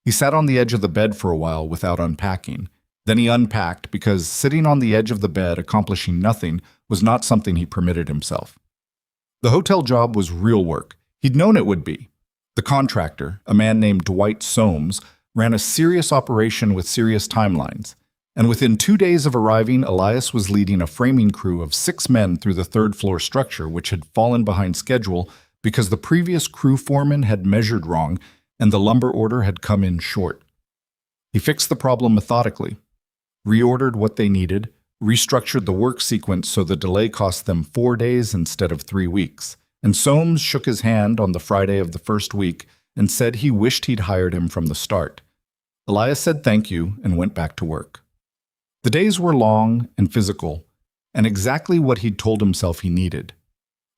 Speaker 1: He sat on the edge of the bed for a while without unpacking. Then he unpacked because sitting on the edge of the bed accomplishing nothing was not something he permitted himself. The hotel job was real work. He'd known it would be. The contractor, a man named Dwight Soames, ran a serious operation with serious timelines, and within 2 days of arriving, Elias was leading a framing crew of 6 men through the 3rd-floor structure which had fallen behind schedule because the previous crew foreman had measured wrong and the lumber order had come in short. He fixed the problem methodically, reordered what they needed, restructured the work sequence so the delay cost them 4 days instead of 3 weeks, and Soames shook his hand on the Friday of the first week and said he wished he'd hired him from the start. Elias said thank you and went back to work. The days were long and physical, and exactly what he'd told himself he needed.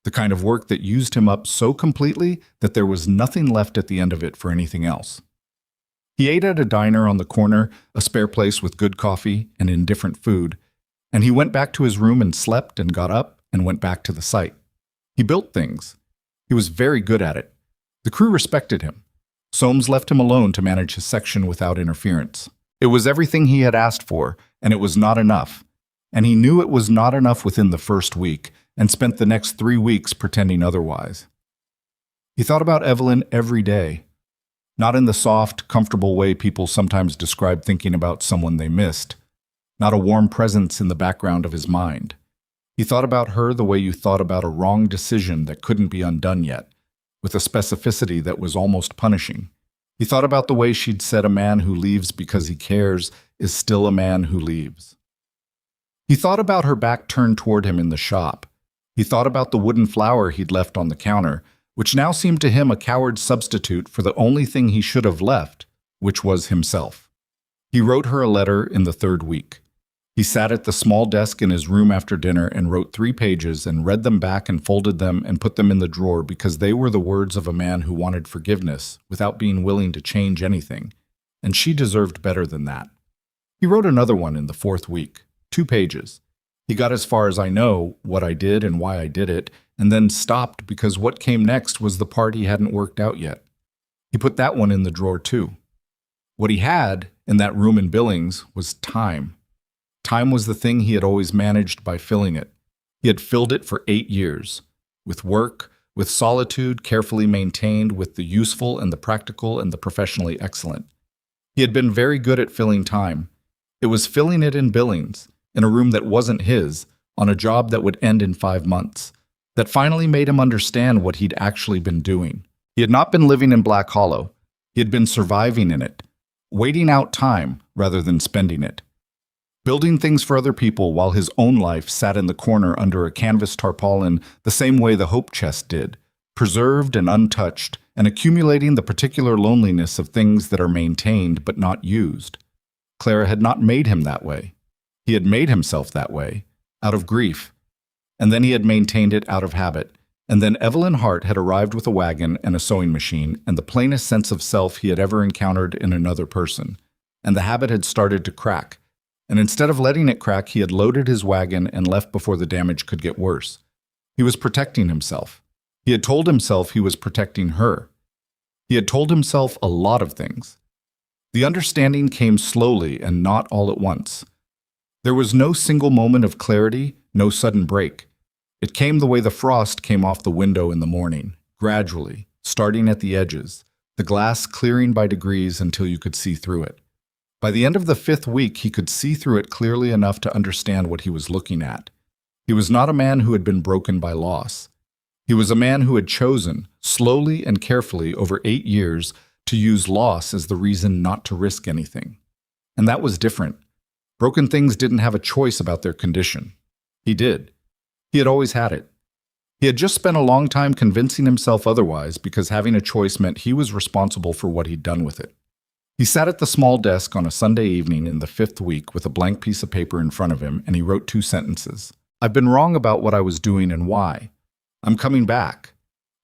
Speaker 1: The kind of work that used him up so completely that there was nothing left at the end of it for anything else. He ate at a diner on the corner, a spare place with good coffee and indifferent food, and he went back to his room and slept and got up and went back to the site. He built things. He was very good at it. The crew respected him. Soames left him alone to manage his section without interference. It was everything he had asked for, and it was not enough. And he knew it was not enough within the first week, and spent the next 3 weeks pretending otherwise. He thought about Evelyn every day, not in the soft, comfortable way people sometimes describe thinking about someone they missed, not a warm presence in the background of his mind. He thought about her the way you thought about a wrong decision that couldn't be undone yet, with a specificity that was almost punishing. He thought about the way she'd said a man who leaves because he cares is still a man who leaves. He thought about her back turned toward him in the shop. He thought about the wooden flower he'd left on the counter, which now seemed to him a coward substitute for the only thing he should have left, which was himself. He wrote her a letter in the 3rd week. He sat at the small desk in his room after dinner and wrote 3 pages and read them back and folded them and put them in the drawer because they were the words of a man who wanted forgiveness without being willing to change anything, and she deserved better than that. He wrote another one in the 4th week, 2 pages. He got as far as I know, what I did and why I did it, and then stopped because what came next was the part he hadn't worked out yet. He put that one in the drawer too. What he had in that room in Billings was time. Time was the thing he had always managed by filling it. He had filled it for 8 years. with work, with solitude carefully maintained, with the useful and the practical and the professionally excellent. He had been very good at filling time. It was filling it in Billings, in a room that wasn't his, on a job that would end in 5 months, that finally made him understand what he'd actually been doing. He had not been living in Black Hollow. He had been surviving in it, waiting out time rather than spending it, building things for other people while his own life sat in the corner under a canvas tarpaulin the same way the hope chest did, preserved and untouched, and accumulating the particular loneliness of things that are maintained but not used. Clara had not made him that way. He had made himself that way, out of grief, and then he had maintained it out of habit. And then Evelyn Hart had arrived with a wagon and a sewing machine and the plainest sense of self he had ever encountered in another person. And the habit had started to crack. And instead of letting it crack, he had loaded his wagon and left before the damage could get worse. He was protecting himself. He had told himself he was protecting her. He had told himself a lot of things. The understanding came slowly and not all at once. There was no single moment of clarity, no sudden break. It came the way the frost came off the window in the morning, gradually, starting at the edges, the glass clearing by degrees until you could see through it. By the end of the 5th week, he could see through it clearly enough to understand what he was looking at. He was not a man who had been broken by loss. He was a man who had chosen, slowly and carefully over 8 years, to use loss as the reason not to risk anything. And that was different. Broken things didn't have a choice about their condition. He did. He had always had it. He had just spent a long time convincing himself otherwise because having a choice meant he was responsible for what he'd done with it. He sat at the small desk on a Sunday evening in the 5th week with a blank piece of paper in front of him, and he wrote 2 sentences. I've been wrong about what I was doing and why. I'm coming back.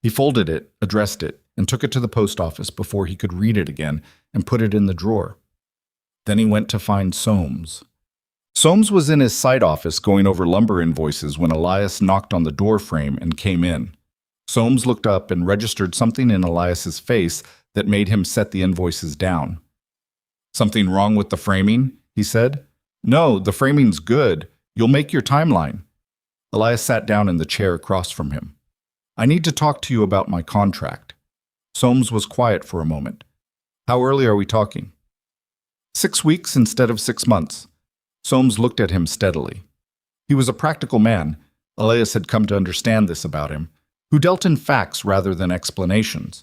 Speaker 1: He folded it, addressed it, and took it to the post office before he could read it again and put it in the drawer. Then he went to find Soames. Soames was in his side office going over lumber invoices when Elias knocked on the door frame and came in. Soames looked up and registered something in Elias's face that made him set the invoices down. Something wrong with the framing? He said. No, the framing's good. You'll make your timeline. Elias sat down in the chair across from him. I need to talk to you about my contract. Soames was quiet for a moment. How early are we talking? 6 weeks instead of 6 months. Soames looked at him steadily. He was a practical man. Elias had come to understand this about him, who dealt in facts rather than explanations.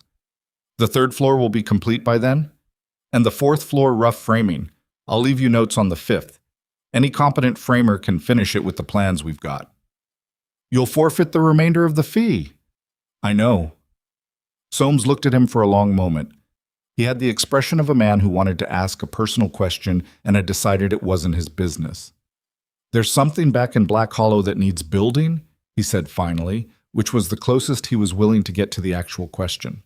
Speaker 1: The 3rd floor will be complete by then? And the 4th floor rough framing. I'll leave you notes on the 5th. Any competent framer can finish it with the plans we've got. You'll forfeit the remainder of the fee. I know. Soames looked at him for a long moment. He had the expression of a man who wanted to ask a personal question and had decided it wasn't his business. There's something back in Black Hollow that needs building, he said finally, which was the closest he was willing to get to the actual question.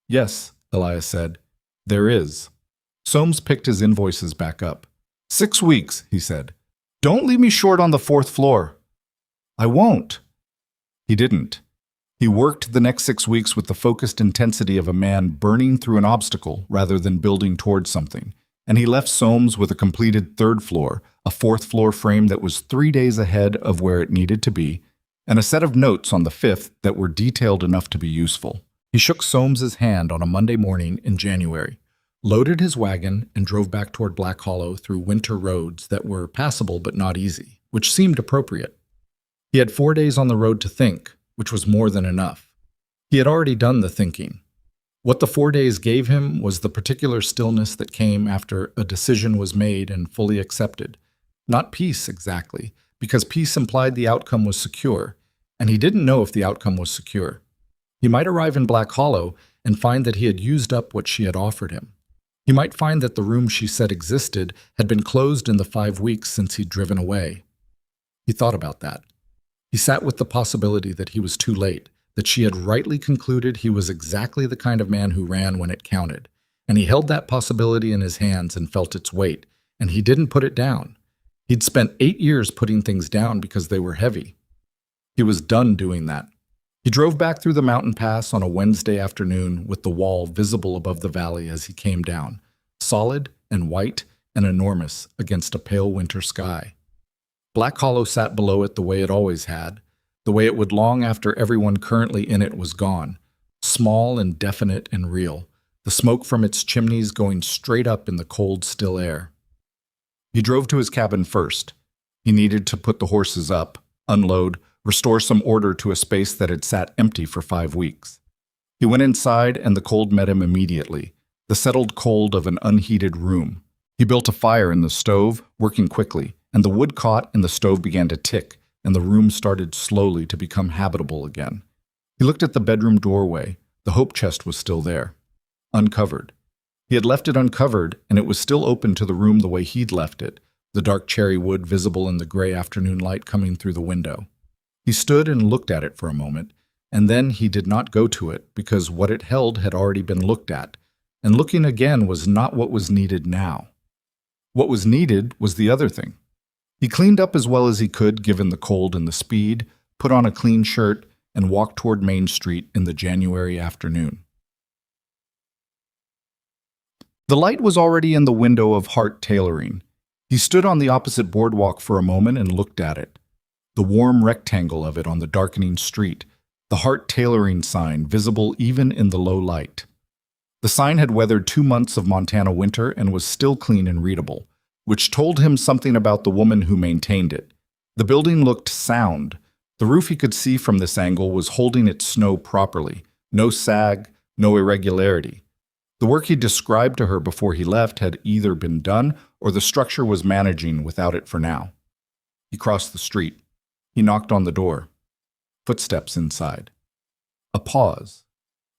Speaker 1: Yes, Elias said. There is. Soames picked his invoices back up. 6 weeks, he said. Don't leave me short on the 4th floor. I won't. He didn't. He worked the next 6 weeks with the focused intensity of a man burning through an obstacle rather than building towards something, and he left Soames with a completed 3rd floor, a 4th floor frame that was 3 days ahead of where it needed to be, and a set of notes on the 5th that were detailed enough to be useful. He shook Soames's hand on a Monday morning in January, loaded his wagon, and drove back toward Black Hollow through winter roads that were passable but not easy, which seemed appropriate. He had 4 days on the road to think, which was more than enough. He had already done the thinking. What the 4 days gave him was the particular stillness that came after a decision was made and fully accepted. Not peace, exactly, because peace implied the outcome was secure, and he didn't know if the outcome was secure. He might arrive in Black Hollow and find that he had used up what she had offered him. He might find that the room she said existed had been closed in the 5 weeks since he'd driven away. He thought about that. He sat with the possibility that he was too late, that she had rightly concluded he was exactly the kind of man who ran when it counted, and he held that possibility in his hands and felt its weight, and he didn't put it down. He'd spent 8 years putting things down because they were heavy. He was done doing that. He drove back through the mountain pass on a Wednesday afternoon with the wall visible above the valley as he came down, solid and white and enormous against a pale winter sky. Black Hollow sat below it the way it always had. the way it would long after everyone currently in it was gone, small and definite and real, the smoke from its chimneys going straight up in the cold, still air. He drove to his cabin first. He needed to put the horses up, unload, restore some order to a space that had sat empty for 5 weeks. He went inside, and the cold met him immediately, the settled cold of an unheated room. He built a fire in the stove, working quickly, and the wood caught and the stove began to tick, and the room started slowly to become habitable again. He looked at the bedroom doorway. The hope chest was still there, uncovered. He had left it uncovered, and it was still open to the room the way he'd left it, the dark cherry wood visible in the gray afternoon light coming through the window. He stood and looked at it for a moment, and then he did not go to it because what it held had already been looked at, and looking again was not what was needed now. What was needed was the other thing. He cleaned up as well as he could given the cold and the speed, put on a clean shirt, and walked toward Main Street in the January afternoon. The light was already in the window of Hart Tailoring. He stood on the opposite boardwalk for a moment and looked at it. The warm rectangle of it on the darkening street, the Hart Tailoring sign visible even in the low light. The sign had weathered 2 months of Montana winter and was still clean and readable, which told him something about the woman who maintained it. The building looked sound. The roof he could see from this angle was holding its snow properly, no sag, no irregularity. The work he described to her before he left had either been done or the structure was managing without it for now. He crossed the street. He knocked on the door. Footsteps inside. A pause.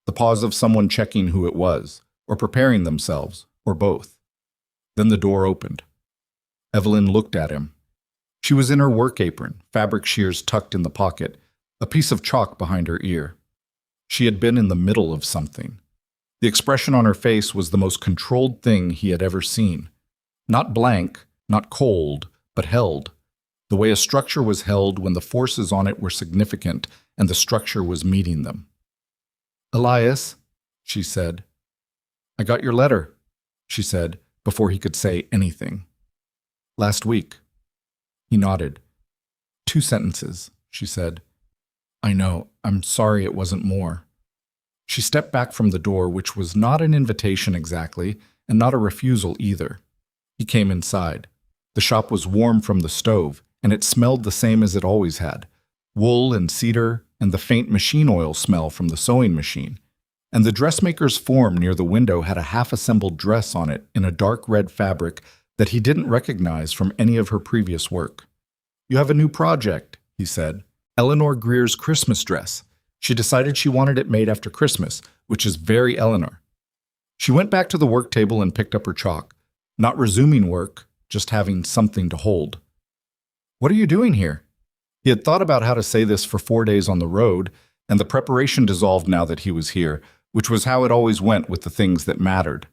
Speaker 1: The pause of someone checking who it was, or preparing themselves, or both. Then the door opened. Evelyn looked at him. She was in her work apron, fabric shears tucked in the pocket, a piece of chalk behind her ear. She had been in the middle of something. The expression on her face was the most controlled thing he had ever seen. Not blank, not cold, but held. The way a structure was held when the forces on it were significant and the structure was meeting them. "Elias," she said. "I got your letter," she said, before he could say anything. "Last week." He nodded. 2 sentences, she said. "I know. I'm sorry it wasn't more." She stepped back from the door, which was not an invitation exactly, and not a refusal either. He came inside. The shop was warm from the stove, and it smelled the same as it always had, wool and cedar and the faint machine oil smell from the sewing machine. And the dressmaker's form near the window had a half-assembled dress on it in a dark red fabric that he didn't recognize from any of her previous work. "You have a new project," he said. "Eleanor Greer's Christmas dress. She decided she wanted it made after Christmas, which is very Eleanor." She went back to the work table and picked up her chalk, not resuming work, just having something to hold. "What are you doing here?" He had thought about how to say this for 4 days on the road, and the preparation dissolved now that he was here, which was how it always went with the things that mattered.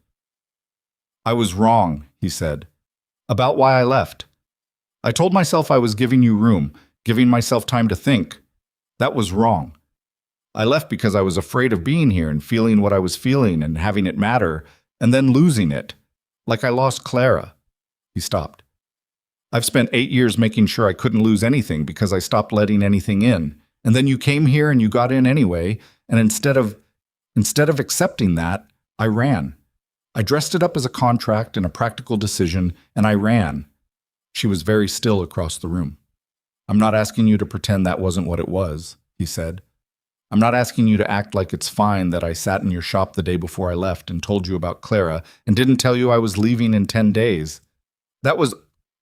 Speaker 1: "I was wrong," he said, "about why I left. I told myself I was giving you room, giving myself time to think. That was wrong. I left because I was afraid of being here and feeling what I was feeling and having it matter, and then losing it. Like I lost Clara." He stopped. "I've spent 8 years making sure I couldn't lose anything because I stopped letting anything in. And then you came here and you got in anyway, and instead of accepting that, I ran. I dressed it up as a contract and a practical decision, and I ran." She was very still across the room. "I'm not asking you to pretend that wasn't what it was," he said. "I'm not asking you to act like it's fine that I sat in your shop the day before I left and told you about Clara and didn't tell you I was leaving in 10 days.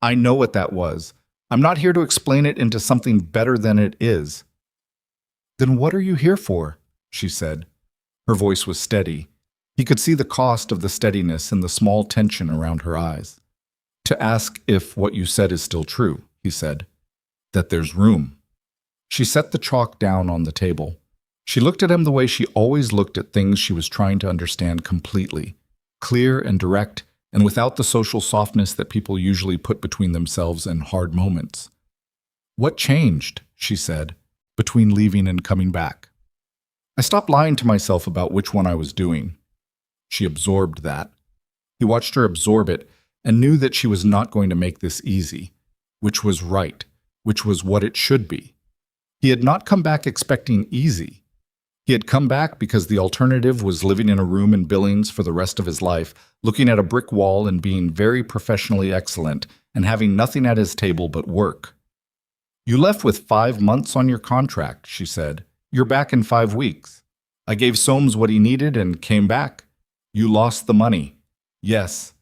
Speaker 1: I know what that was. I'm not here to explain it into something better than it is." "Then what are you here for?" she said. Her voice was steady. He could see the cost of the steadiness in the small tension around her eyes. "To ask if what you said is still true," he said. "That there's room." She set the chalk down on the table. She looked at him the way she always looked at things she was trying to understand completely, clear and direct, and without the social softness that people usually put between themselves and hard moments. "What changed," she said, "between leaving and coming back?" "I stopped lying to myself about which one I was doing." She absorbed that. He watched her absorb it and knew that she was not going to make this easy, which was right, which was what it should be. He had not come back expecting easy. He had come back because the alternative was living in a room in Billings for the rest of his life, looking at a brick wall and being very professionally excellent and having nothing at his table but work. "You left with 5 months on your contract," she said. "You're back in 5 weeks. I gave Soames what he needed and came back. You lost the money." "Yes."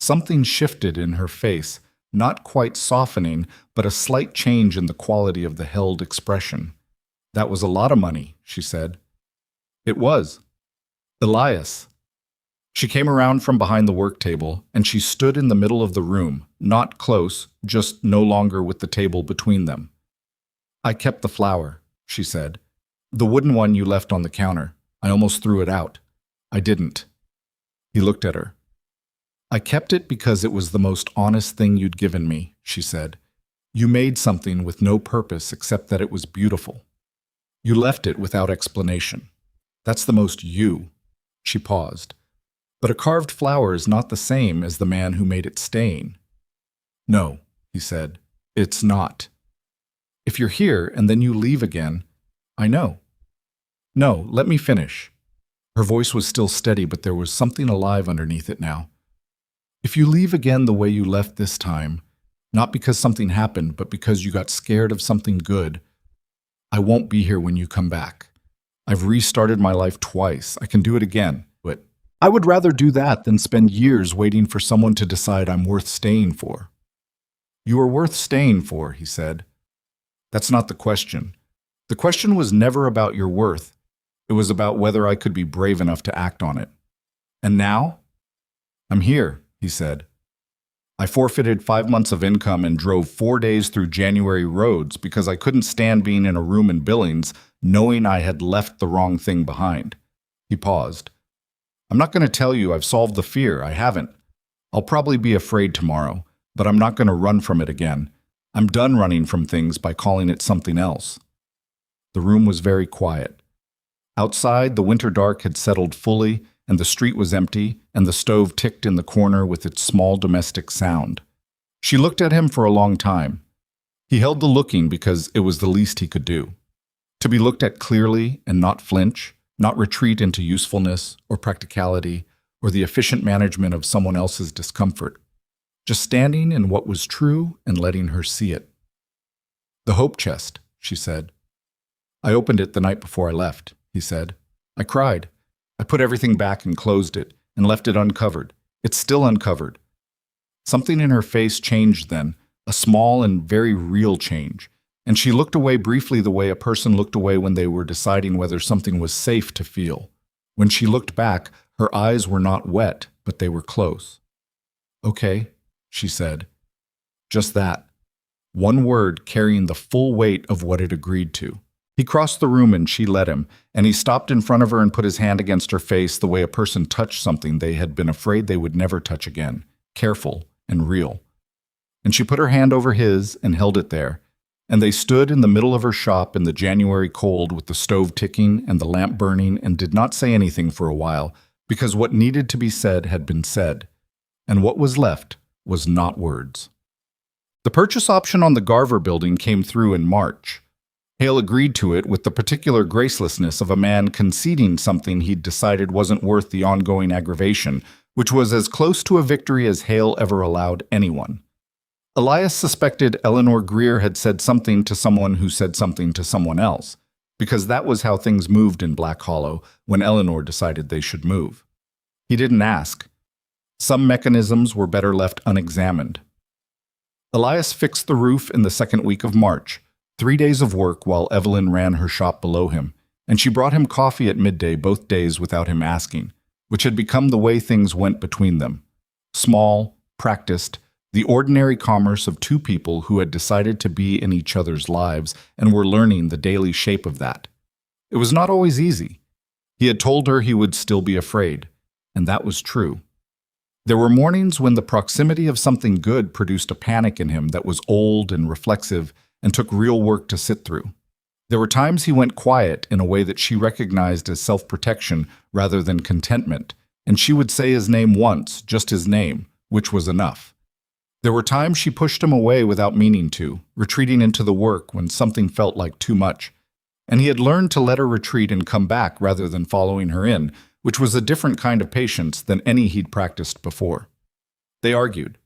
Speaker 1: Something shifted in her face, not quite softening, but a slight change in the quality of the held expression. "That was a lot of money," she said. "It was. Elias." She came around from behind the work table, and she stood in the middle of the room, not close, just no longer with the table between them. "I kept the flower," she said. "The wooden one you left on the counter. I almost threw it out. I didn't." He looked at her. "I kept it because it was the most honest thing you'd given me," she said. "You made something with no purpose except that it was beautiful. You left it without explanation. That's the most you." She paused. "But a carved flower is not the same as the man who made it stain." "No," he said, "it's not. If you're here and then you leave again, I know." "No, let me finish." Her voice was still steady, but there was something alive underneath it now. "If you leave again the way you left this time, not because something happened, but because you got scared of something good, I won't be here when you come back. I've restarted my life twice. I can do it again, but I would rather do that than spend years waiting for someone to decide I'm worth staying for." "You are worth staying for," he said. "That's not the question. The question was never about your worth. It was about whether I could be brave enough to act on it. And now? I'm here," he said. "I forfeited 5 months of income and drove 4 days through January roads because I couldn't stand being in a room in Billings knowing I had left the wrong thing behind." He paused. "I'm not going to tell you I've solved the fear. I haven't. I'll probably be afraid tomorrow, but I'm not going to run from it again. I'm done running from things by calling it something else." The room was very quiet. Outside, the winter dark had settled fully, and the street was empty, and the stove ticked in the corner with its small domestic sound. She looked at him for a long time. He held the looking because it was the least he could do. To be looked at clearly and not flinch, not retreat into usefulness or practicality or the efficient management of someone else's discomfort. Just standing in what was true and letting her see it. "The hope chest," she said. "I opened it the night before I left," he said. "I cried. I put everything back and closed it and left it uncovered. It's still uncovered." Something in her face changed then, a small and very real change, and she looked away briefly the way a person looked away when they were deciding whether something was safe to feel. When she looked back, her eyes were not wet, but they were close. "Okay," she said. Just that. One word carrying the full weight of what it agreed to. He crossed the room and she let him, and he stopped in front of her and put his hand against her face the way a person touched something they had been afraid they would never touch again, careful and real. And she put her hand over his and held it there, and they stood in the middle of her shop in the January cold with the stove ticking and the lamp burning and did not say anything for a while, because what needed to be said had been said, and what was left was not words. The purchase option on the Garver building came through in March. Hale agreed to it with the particular gracelessness of a man conceding something he'd decided wasn't worth the ongoing aggravation, which was as close to a victory as Hale ever allowed anyone. Elias suspected Eleanor Greer had said something to someone who said something to someone else, because that was how things moved in Black Hollow when Eleanor decided they should move. He didn't ask. Some mechanisms were better left unexamined. Elias fixed the roof in the second week of March, 3 days of work while Evelyn ran her shop below him, and she brought him coffee at midday both days without him asking, which had become the way things went between them. Small, practiced, the ordinary commerce of two people who had decided to be in each other's lives and were learning the daily shape of that. It was not always easy. He had told her he would still be afraid, and that was true. There were mornings when the proximity of something good produced a panic in him that was old and reflexive and took real work to sit through. There were times he went quiet in a way that she recognized as self-protection rather than contentment, and she would say his name once, just his name, which was enough. There were times she pushed him away without meaning to, retreating into the work when something felt like too much. And he had learned to let her retreat and come back rather than following her in, which was a different kind of patience than any he'd practiced before. They argued.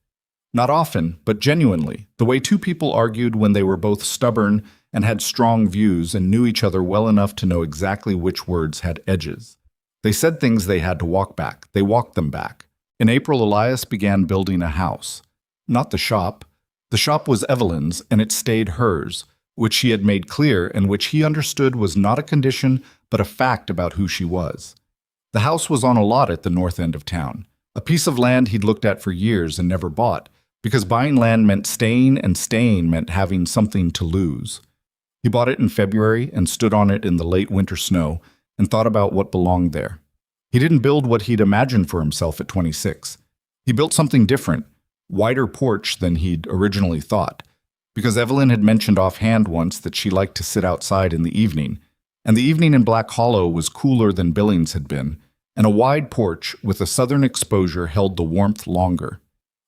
Speaker 1: Not often, but genuinely, the way two people argued when they were both stubborn and had strong views and knew each other well enough to know exactly which words had edges. They said things they had to walk back. They walked them back. In April, Elias began building a house. Not the shop. The shop was Evelyn's, and it stayed hers, which she had made clear and which he understood was not a condition but a fact about who she was. The house was on a lot at the north end of town, a piece of land he'd looked at for years and never bought, because buying land meant staying and staying meant having something to lose. He bought it in February and stood on it in the late winter snow and thought about what belonged there. He didn't build what he'd imagined for himself at 26. He built something different, wider porch than he'd originally thought, because Evelyn had mentioned offhand once that she liked to sit outside in the evening, and the evening in Black Hollow was cooler than Billings had been, and a wide porch with a southern exposure held the warmth longer.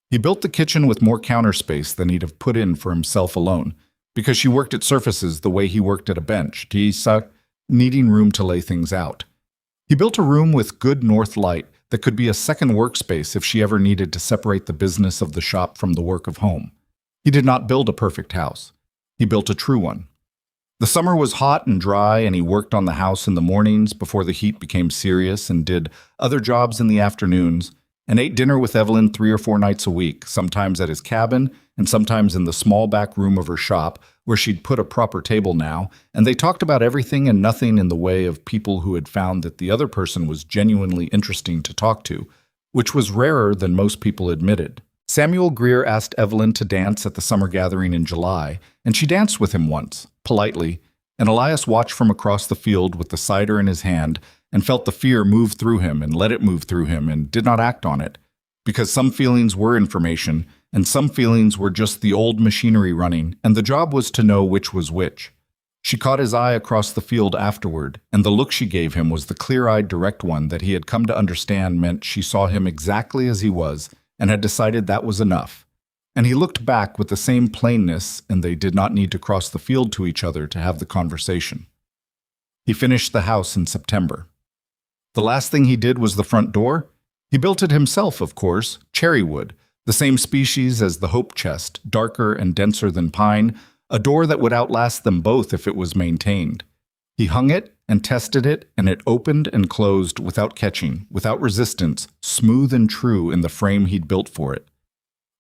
Speaker 1: He built the kitchen with more counter space than he'd have put in for himself alone, because she worked at surfaces the way he worked at a bench, needing room to lay things out. He built a room with good north light that could be a second workspace if she ever needed to separate the business of the shop from the work of home. He did not build a perfect house. He built a true one. The summer was hot and dry, and he worked on the house in the mornings before the heat became serious and did other jobs in the afternoons, and ate dinner with Evelyn 3 or 4 nights a week, sometimes at his cabin and sometimes in the small back room of her shop where she'd put a proper table now, and they talked about everything and nothing in the way of people who had found that the other person was genuinely interesting to talk to, which was rarer than most people admitted. Samuel Greer asked Evelyn to dance at the summer gathering in July, and she danced with him once, politely, and Elias watched from across the field with the cider in his hand and felt the fear move through him and let it move through him and did not act on it, because some feelings were information and some feelings were just the old machinery running, and the job was to know which was which. She caught his eye across the field afterward, and the look she gave him was the clear-eyed, direct one that he had come to understand meant she saw him exactly as he was and had decided that was enough. And he looked back with the same plainness, and they did not need to cross the field to each other to have the conversation. He finished the house in September. The last thing he did was the front door. He built it himself, of course, cherry wood, the same species as the hope chest, darker and denser than pine, a door that would outlast them both if it was maintained. He hung it and tested it, and it opened and closed without catching, without resistance, smooth and true in the frame he'd built for it.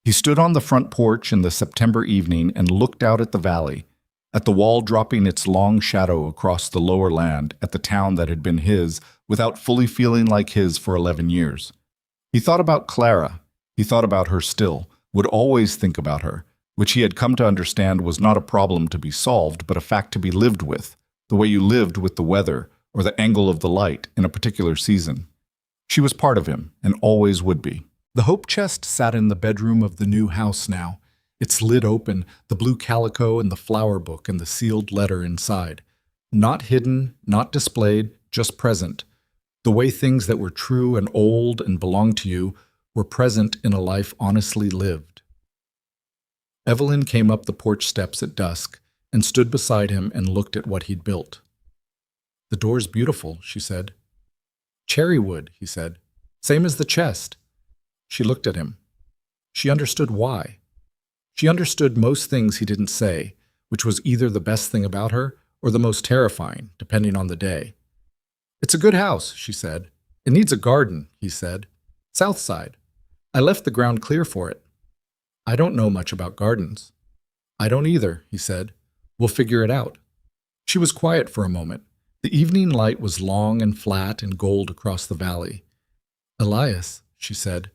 Speaker 1: He stood on the front porch in the September evening and looked out at the valley, at the wall dropping its long shadow across the lower land, at the town that had been his without fully feeling like his for 11 years. He thought about Clara. He thought about her still, would always think about her, which he had come to understand was not a problem to be solved, but a fact to be lived with, the way you lived with the weather or the angle of the light in a particular season. She was part of him, and always would be. The hope chest sat in the bedroom of the new house now, its lid open, the blue calico and the flower book and the sealed letter inside. Not hidden, not displayed, just present. The way things that were true and old and belonged to you were present in a life honestly lived. Evelyn came up the porch steps at dusk and stood beside him and looked at what he'd built. "The door's beautiful," she said. "Cherry wood," he said. "Same as the chest." She looked at him. She understood why. She understood most things he didn't say, which was either the best thing about her or the most terrifying, depending on the day. "It's a good house," she said. "It needs a garden," he said. "South side. I left the ground clear for it." "I don't know much about gardens." "I don't either," he said. "We'll figure it out." She was quiet for a moment. The evening light was long and flat and gold across the valley. "Elias," she said,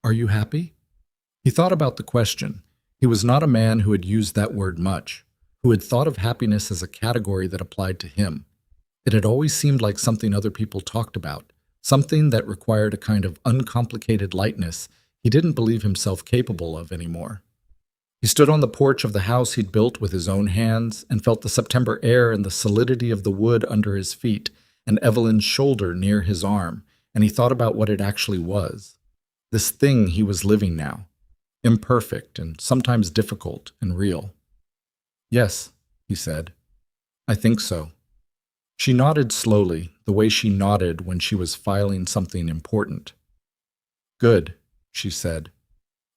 Speaker 1: "are you happy?" He thought about the question. He was not a man who had used that word much, who had thought of happiness as a category that applied to him. It had always seemed like something other people talked about, something that required a kind of uncomplicated lightness he didn't believe himself capable of anymore. He stood on the porch of the house he'd built with his own hands and felt the September air and the solidity of the wood under his feet and Evelyn's shoulder near his arm, and he thought about what it actually was. This thing he was living now. imperfect and sometimes difficult and real. Yes, he said. I think so. She nodded slowly, the way she nodded when she was filing something important. Good, she said.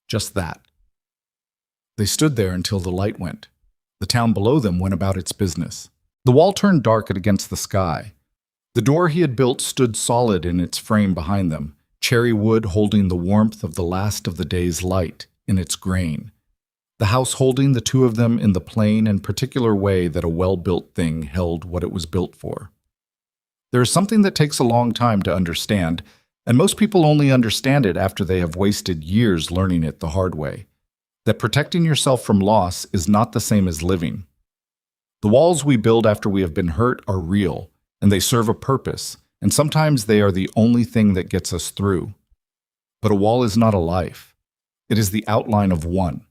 Speaker 1: Just that. They stood there until the light went. The town below them went about its business. The wall turned dark against the sky. The door he had built stood solid in its frame behind them, cherry wood holding the warmth of the last of the day's light in its grain. The house holding the two of them in the plain and particular way that a well-built thing held what it was built for. There is something that takes a long time to understand, and most people only understand it after they have wasted years learning it the hard way. That protecting yourself from loss is not the same as living. The walls we build after we have been hurt are real, and they serve a purpose, and sometimes they are the only thing that gets us through. But a wall is not a life. It is the outline of one,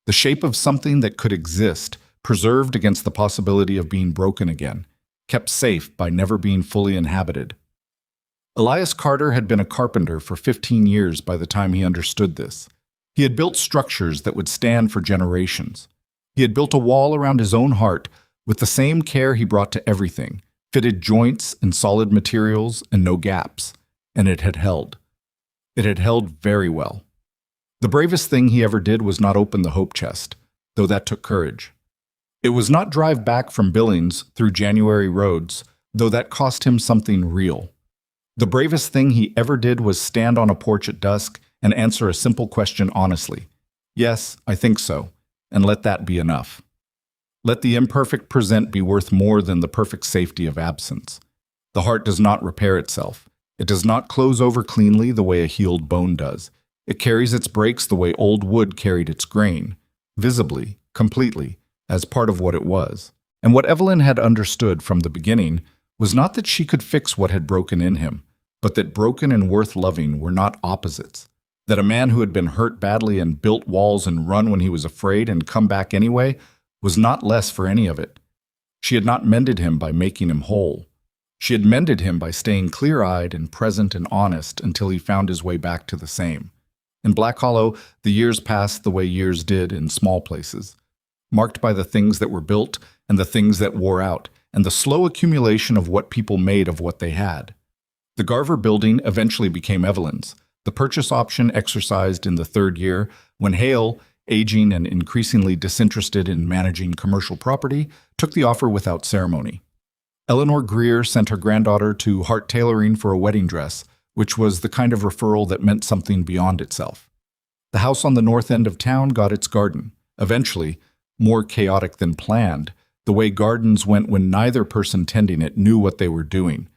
Speaker 1: the shape of something that could exist, preserved against the possibility of being broken again, kept safe by never being fully inhabited. Elias Carter had been a carpenter for 15 years by the time he understood this. He had built structures that would stand for generations. He had built a wall around his own heart with the same care he brought to everything, fitted joints and solid materials and no gaps, and it had held. It had held very well. The bravest thing he ever did was not open the hope chest, though that took courage. It was not drive back from Billings through January roads, though that cost him something real. The bravest thing he ever did was stand on a porch at dusk and answer a simple question honestly. Yes, I think so, and let that be enough. Let the imperfect present be worth more than the perfect safety of absence. The heart does not repair itself. It does not close over cleanly the way a healed bone does. It carries its breaks the way old wood carried its grain, visibly, completely, as part of what it was. And what Evelyn had understood from the beginning was not that she could fix what had broken in him, but that broken and worth loving were not opposites. That a man who had been hurt badly and built walls and run when he was afraid and come back anyway was not less for any of it. She had not mended him by making him whole. She had mended him by staying clear-eyed and present and honest until he found his way back to the same. In Black Hollow, the years passed the way years did in small places, marked by the things that were built and the things that wore out, and the slow accumulation of what people made of what they had. The Garver building eventually became Evelyn's, the purchase option exercised in the third year, when Hale, aging and increasingly disinterested in managing commercial property, took the offer without ceremony. Eleanor Greer sent her granddaughter to Hart Tailoring for a wedding dress, which was the kind of referral that meant something beyond itself. The house on the north end of town got its garden, eventually, more chaotic than planned, the way gardens went when neither person tending it knew what they were doing.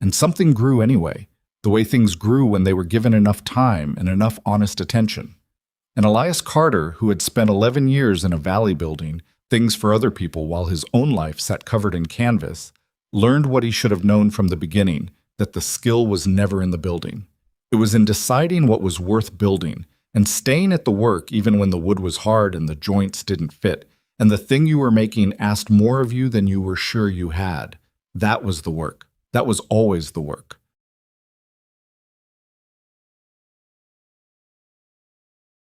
Speaker 1: And something grew anyway, the way things grew when they were given enough time and enough honest attention. And Elias Carter, who had spent 11 years in a valley building things for other people while his own life sat covered in canvas, learned what he should have known from the beginning, that the skill was never in the building. It was in deciding what was worth building and staying at the work even when the wood was hard and the joints didn't fit, and the thing you were making asked more of you than you were sure you had. That was the work. That was always the work.